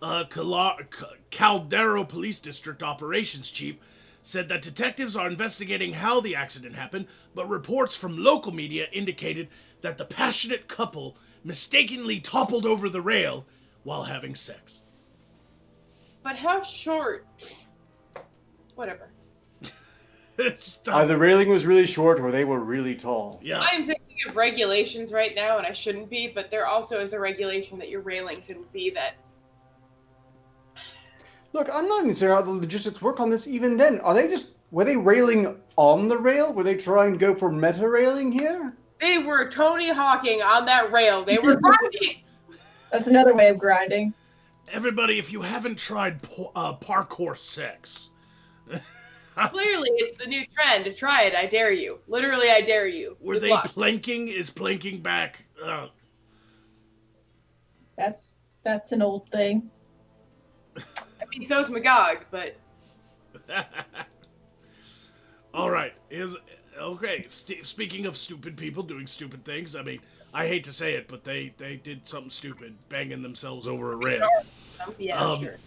Caldero Police District Operations Chief said that detectives are investigating how the accident happened, but reports from local media indicated that the passionate couple mistakenly toppled over the rail while having sex. But how short? Whatever. Either railing was really short or they were really tall. Yeah. I'm thinking of regulations right now, and I shouldn't be, but there also is a regulation that your railing shouldn't be that. Look, I'm not even sure how the logistics work on this even then. Were they railing on the rail? Were they trying to go for meta railing here? They were Tony Hawking on that rail. They were grinding. That's another way of grinding. Everybody, if you haven't tried parkour sex, Clearly, it's the new trend. To try it, I dare you. Literally, I dare you. were Good they luck. planking? Is planking back? That's an old thing. I mean, so's Magog, but All right. Speaking of stupid people doing stupid things, I mean, I hate to say it, but they did something stupid, banging themselves over a rail. yeah, sure.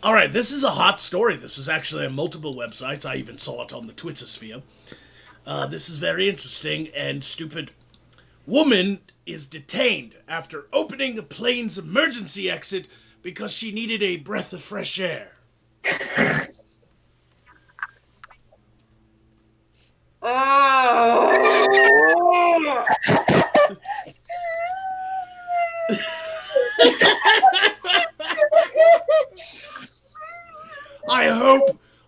All right, this is a hot story. This was actually on multiple websites. I even saw it on the Twitter sphere. This is very interesting and stupid. Woman is detained after opening a plane's emergency exit because she needed a breath of fresh air.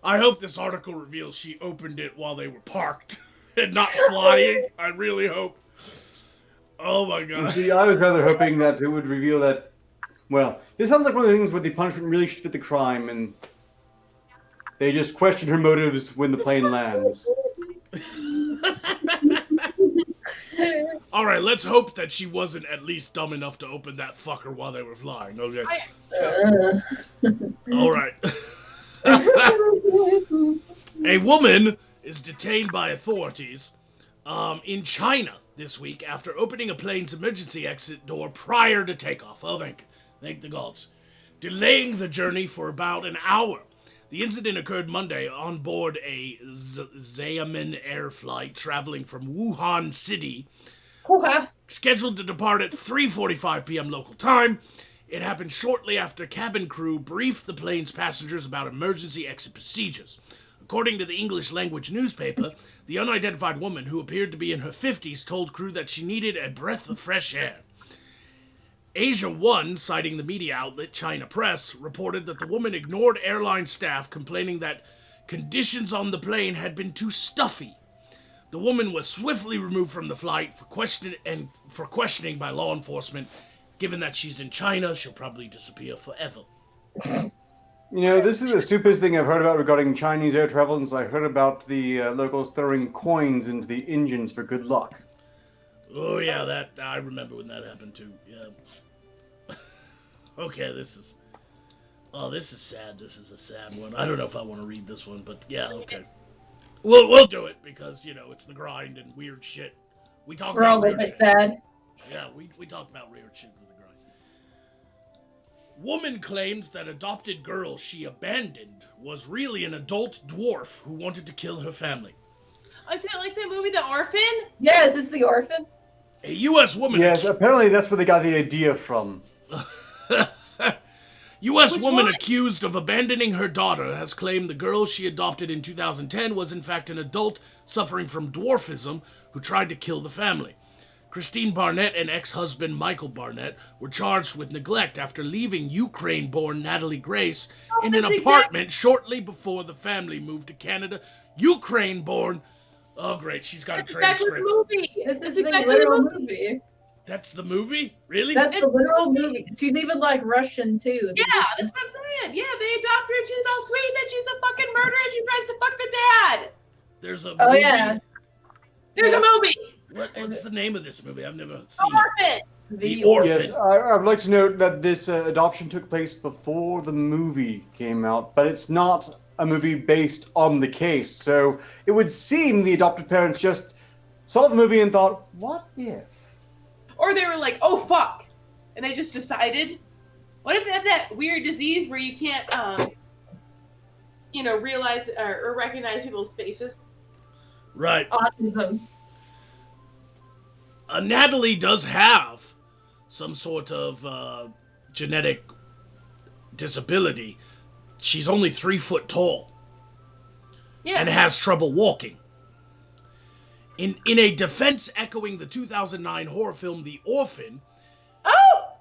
I hope this article reveals she opened it while they were parked and not flying. I really hope. Oh my god. See, I was rather hoping that it would reveal that. Well, this sounds like one of the things where the punishment really should fit the crime, and they just question her motives when the plane lands. All right, let's hope that she wasn't at least dumb enough to open that fucker while they were flying. Okay. All right. A woman is detained by authorities in China this week after opening a plane's emergency exit door prior to takeoff. Oh, thank the gods. Delaying the journey for about an hour. The incident occurred Monday on board a Xiamen Air flight traveling from Wuhan City, scheduled to depart at 3:45 p.m. local time. It happened shortly after cabin crew briefed the plane's passengers about emergency exit procedures. According to the English language newspaper, the unidentified woman, who appeared to be in her 50s, told crew that she needed a breath of fresh air. Asia One, citing the media outlet China Press, reported that the woman ignored airline staff complaining that conditions on the plane had been too stuffy. The woman was swiftly removed from the flight for questioning by law enforcement. Given that she's in China, she'll probably disappear forever. You know, this is the stupidest thing I've heard about regarding Chinese air travel since I heard about the locals throwing coins into the engines for good luck. Oh yeah, I remember when that happened too. Yeah. Okay, this is sad. This is a sad one. I don't know if I want to read this one, but yeah, okay. We'll do it because it's the grind and weird shit. We're all a little bit sad. Yeah, we talk about weird shit with the grind. Woman claims that adopted girl she abandoned was really an adult dwarf who wanted to kill her family. Is it like the movie The Orphan? Yes, it's The Orphan. A U.S. woman... Yes, apparently that's where they got the idea from. U.S. Which woman one? accused of abandoning her daughter has claimed the girl she adopted in 2010 was in fact an adult suffering from dwarfism who tried to kill the family. Christine Barnett and ex-husband Michael Barnett were charged with neglect after leaving Ukraine-born Natalie Grace in an apartment shortly before the family moved to Canada. Ukraine-born... Oh, great, she's got a transcript. That's the movie. This is the exactly literal movie. That's the movie? Really? That's the literal movie. She's even like Russian too. Yeah, that's what I'm saying. Yeah, they adopt her and she's all sweet and she's a fucking murderer and she tries to fuck the dad. There's a movie. Oh yeah. There's a movie. What's the name of this movie? I've never The seen it. Orphan. The Orphan. Yes, I would like to note that this adoption took place before the movie came out, but it's not a movie based on the case. So it would seem the adopted parents just saw the movie and thought, what if? Or they were like, oh fuck, and they just decided. What if they have that weird disease where you can't, realize or recognize people's faces? Right. Autism. Natalie does have some sort of genetic disability. She's only 3 foot tall Yeah. and has trouble walking. In a defense echoing the 2009 horror film The Orphan, Oh!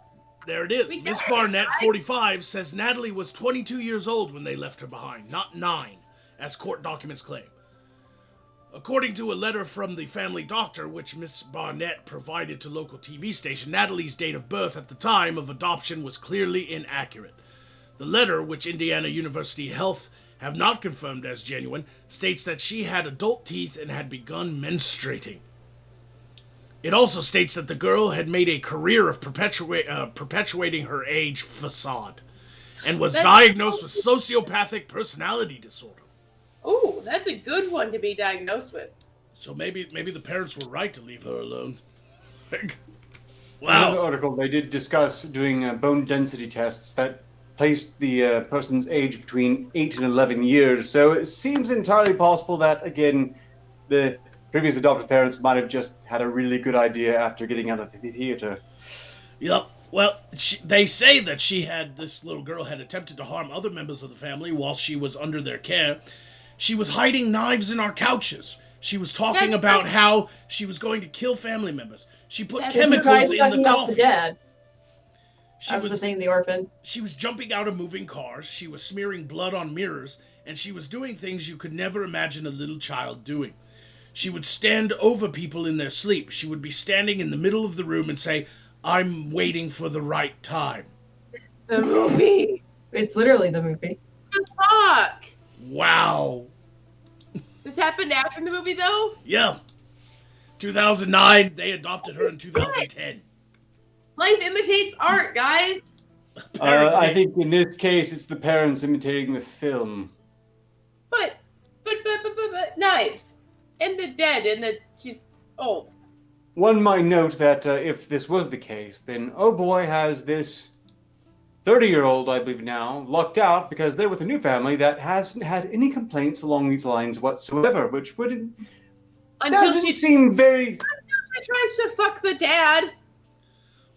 there it is. We Miss got it, Barnett, right? 45, says Natalie was 22 years old when they left her behind, not 9, as court documents claim. According to a letter from the family doctor, which Miss Barnett provided to local TV station, Natalie's date of birth at the time of adoption was clearly inaccurate. The letter, which Indiana University Health have not confirmed as genuine, states that she had adult teeth and had begun menstruating. It also states that the girl had made a career of perpetuating her age facade and was diagnosed with sociopathic personality disorder. Oh, that's a good one to be diagnosed with. So maybe the parents were right to leave her alone. In another Wow. article, they did discuss doing bone density tests that placed the person's age between 8 and 11 years. So it seems entirely possible that, again, the previous adoptive parents might have just had a really good idea after getting out of the theater. Yep. Well, they say that this little girl had attempted to harm other members of the family while she was under their care. She was hiding knives in our couches. She was talking about how she was going to kill family members. She put chemicals in the The coffee. dad. She That was the thing, the orphan. She was jumping out of moving cars. She was smearing blood on mirrors, and she was doing things you could never imagine a little child doing. She would stand over people in their sleep. She would be standing in the middle of the room and say, "I'm waiting for the right time." The movie. It's literally the movie. Fuck. Wow. This happened after the movie, though? Yeah. 2009, they adopted her in 2010. Life imitates art, guys. I think in this case, it's the parents imitating the film. But knives. And the dead, and she's old. One might note that if this was the case, then oh boy has this 30-year-old, I believe now, lucked out because they're with a new family that hasn't had any complaints along these lines whatsoever, which doesn't seem very... She tries to fuck the dad.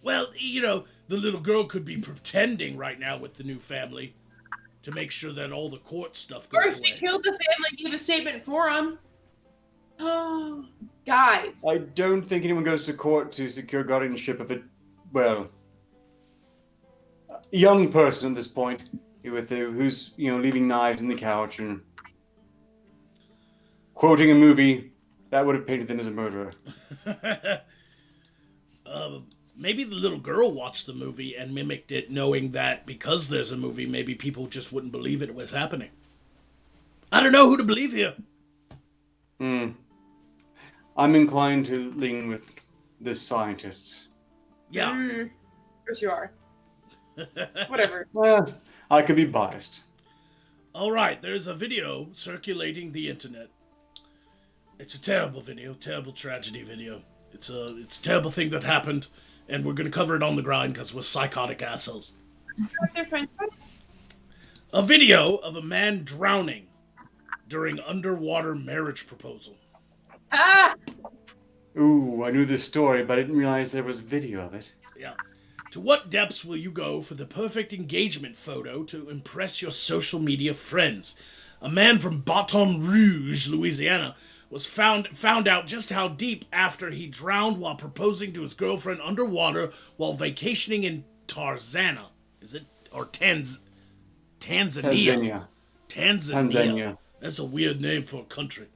Well, the little girl could be pretending right now with the new family to make sure that all the court stuff Or goes if she away. killed the family, gave a statement for him. Oh, guys. I don't think anyone goes to court to secure guardianship of a young person at this point, who's leaving knives in the couch and quoting a movie that would have painted them as a murderer. Maybe the little girl watched the movie and mimicked it, knowing that because there's a movie, maybe people just wouldn't believe it was happening. I don't know who to believe here. I'm inclined to lean with the scientists. Yeah. Of course you are. Whatever. I could be biased. All right, there's a video circulating the internet. It's a terrible video, terrible tragedy video. It's a terrible thing that happened, and we're going to cover it on the grind because we're psychotic assholes. They're friends. A video of a man drowning during underwater marriage proposal. Ah! Ooh, I knew this story, but I didn't realize there was video of it. Yeah. To what depths will you go for the perfect engagement photo to impress your social media friends? A man from Baton Rouge, Louisiana, was found out just how deep after he drowned while proposing to his girlfriend underwater while vacationing in Tarzana. Is it? Or Tanzania? Tanzania. That's a weird name for a country.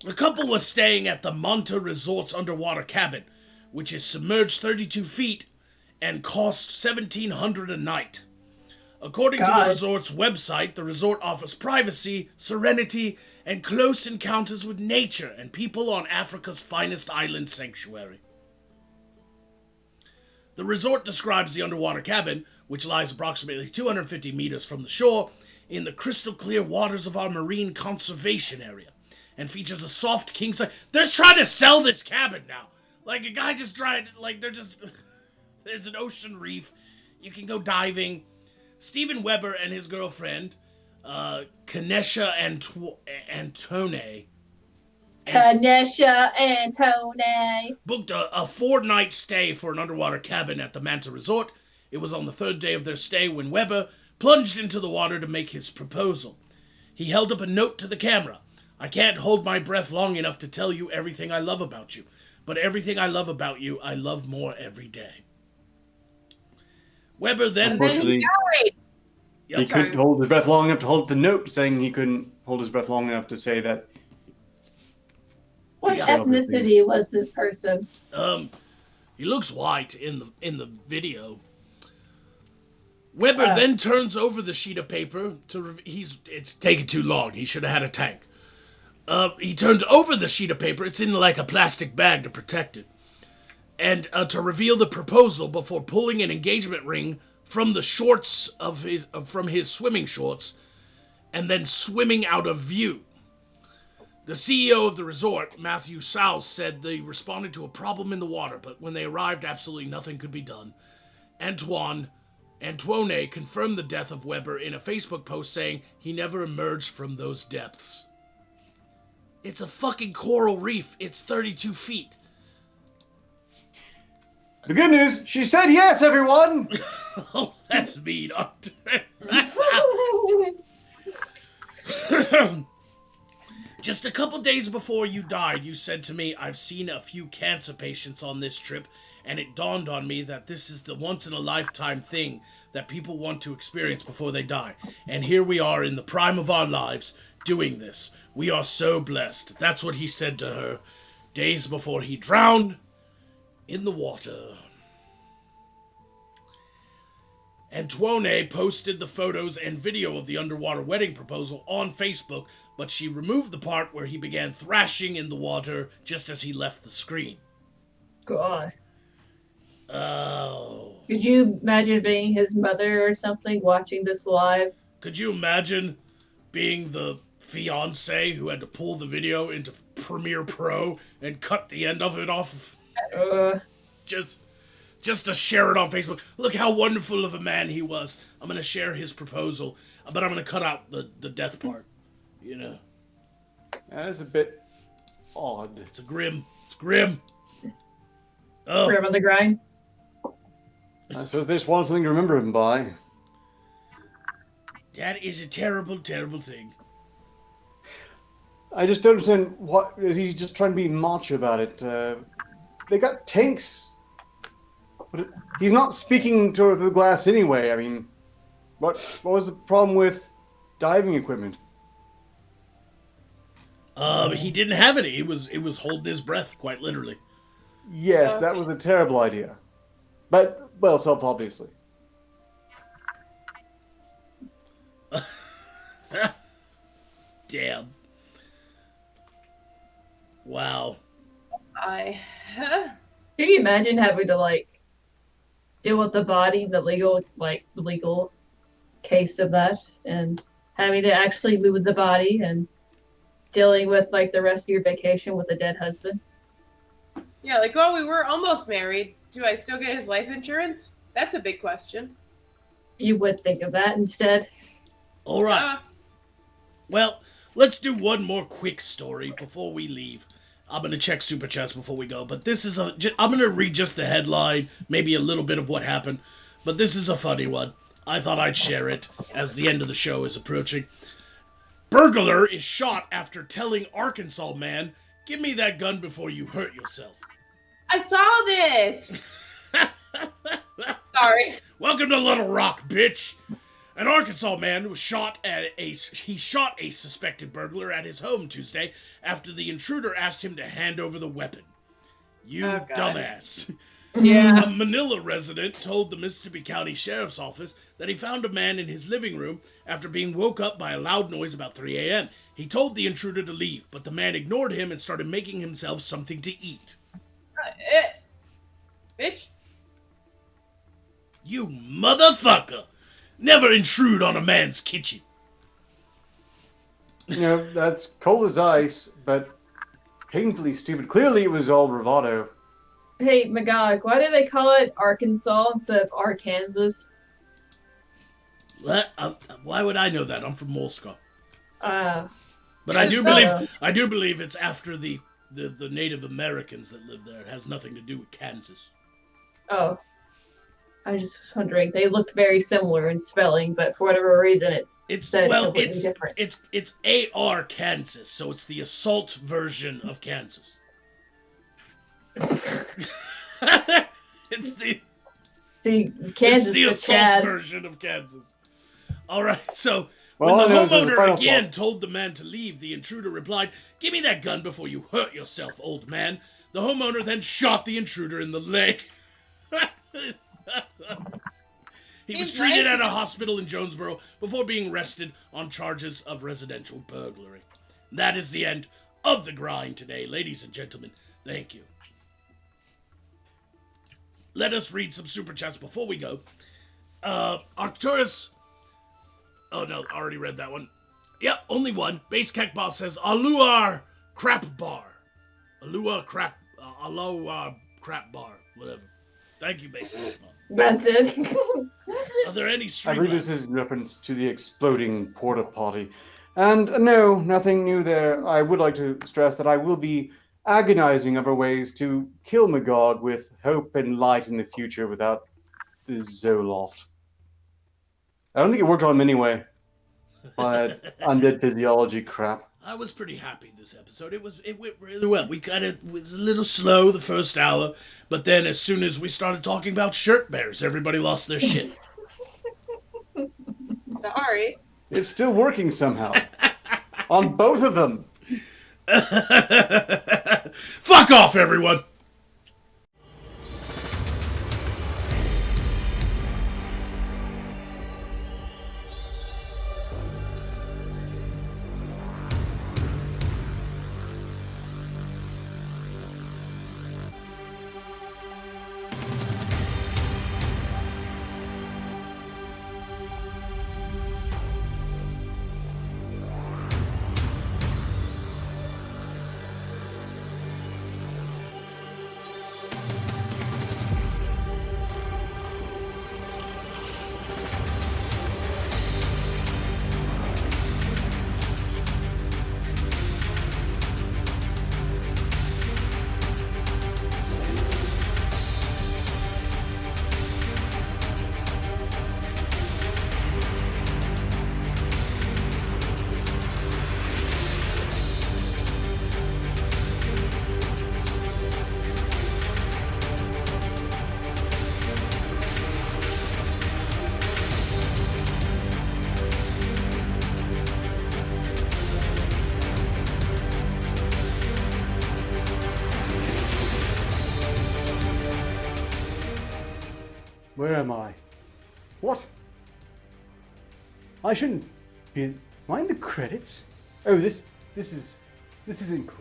The couple was staying at the Manta Resort's underwater cabin, which is submerged 32 feet and costs $1,700 a night. According to the resort's website, the resort offers privacy, serenity, and close encounters with nature and people on Africa's finest island sanctuary. The resort describes the underwater cabin, which lies approximately 250 meters from the shore, in the crystal clear waters of our marine conservation area, and features a soft king size. They're trying to sell this cabin now. Like a guy just tried. Like they're just. There's an ocean reef. You can go diving. Steven Weber and his girlfriend, Kanesha Antone. Kanesha Antone. Booked a 4-night stay for an underwater cabin at the Manta Resort. It was on the 3rd day of their stay when Weber plunged into the water to make his proposal. He held up a note to the camera. I can't hold my breath long enough to tell you everything I love about you, but everything I love about you, I love more every day. Weber then... Unfortunately, he couldn't hold his breath long enough to hold the note, saying he couldn't hold his breath long enough to say that. What ethnicity was this person? He looks white in the video. Weber then turns over the sheet of paper to it's taking too long. He should have had a tank. He turned over the sheet of paper. It's in like a plastic bag to protect it, and to reveal the proposal before pulling an engagement ring from the shorts of from his swimming shorts, and then swimming out of view. The CEO of the resort, Matthew Sowles, said they responded to a problem in the water, but when they arrived, absolutely nothing could be done. Antoine confirmed the death of Weber in a Facebook post saying he never emerged from those depths. It's a fucking coral reef. It's 32 feet. The good news, she said yes, everyone! Oh, that's mean. Just a couple days before you died, you said to me, I've seen a few cancer patients on this trip, and it dawned on me that this is the once-in-a-lifetime thing that people want to experience before they die. And here we are in the prime of our lives doing this. We are so blessed. That's what he said to her days before he drowned in the water. Antoine posted the photos and video of the underwater wedding proposal on Facebook, but she removed the part where he began thrashing in the water just as he left the screen. God. Oh. Could you imagine being his mother or something watching this live? Could you imagine being the fiance who had to pull the video into Premiere Pro and cut the end of it off? Just to share it on Facebook. Look how wonderful of a man he was. I'm going to share his proposal, but I'm going to cut out the death part. You know? That is a bit odd. It's grim. Oh. Grim on the grind. I suppose they just want something to remember him by. That is a terrible, terrible thing. I just don't understand what is he just trying to be macho about it. They got tanks. But he's not speaking to the glass anyway. I mean, what was the problem with diving equipment? He didn't have any. It was holding his breath, quite literally. Yes, that was a terrible idea. But, well, self-obviously. Damn. Wow. Can you imagine having to, deal with the body, the legal case of that, and having to actually move the body and dealing with, the rest of your vacation with a dead husband? Yeah, we were almost married. Do I still get his life insurance? That's a big question. You would think of that instead. All right. Well, let's do one more quick story before we leave. I'm going to check Super Chats before we go, but this is I'm going to read just the headline, maybe a little bit of what happened, but this is a funny one. I thought I'd share it as the end of the show is approaching. Burglar is shot after telling Arkansas man, "Give me that gun before you hurt yourself." I saw this! Sorry. Welcome to Little Rock, bitch. An Arkansas man was shot a suspected burglar at his home Tuesday after the intruder asked him to hand over the weapon. You dumbass. Yeah. A Manila resident told the Mississippi County Sheriff's Office that he found a man in his living room after being woke up by a loud noise about 3 a.m. He told the intruder to leave, but the man ignored him and started making himself something to eat. Bitch. You motherfucker! Never intrude on a man's kitchen. That's cold as ice, but painfully stupid. Clearly, it was all bravado. Hey, Magog, why do they call it Arkansas instead of Arkansas? Why would I know that? I'm from Moscow. But I do believe it's after the Native Americans that live there. It has nothing to do with Kansas. Oh. I just was wondering. They looked very similar in spelling, but for whatever reason, it's completely different. It's AR Kansas, so it's the assault version of Kansas. Kansas the assault Chad. version of Kansas. All right, so Well, when the I know there's a homeowner final again thought. told the man to leave, the intruder replied, "Give me that gun before you hurt yourself, old man." The homeowner then shot the intruder in the leg. He was treated at a hospital in Jonesboro before being arrested on charges of residential burglary. That is the end of the grind today, ladies and gentlemen. Thank you. Let us read some super chats before we go. Arcturus. Oh no, already read that one. Yep, only one. Base Kek Bob says, Aluar Crap Bar. Aluar Crap Bar. Whatever. Thank you, Base Kek Bob. That's it. Are there any I street believe this is in reference to the exploding porta potty. And no, nothing new there. I would like to stress that I will be agonizing over ways to kill Magog with hope and light in the future without the Zoloft. I don't think it worked on him anyway. But undead physiology crap. I was pretty happy this episode. It went really well. It was a little slow the first hour, but then as soon as we started talking about shirt bears, everybody lost their shit. Sorry. It's still working somehow. On both of them. Fuck off, everyone! Where am I? What? I shouldn't be in... Am I in the credits? Oh, this isn't good.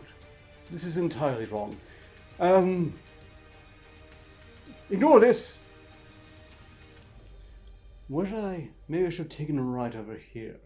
This is entirely wrong. Ignore this. Where did I... Maybe I should have taken a right over here.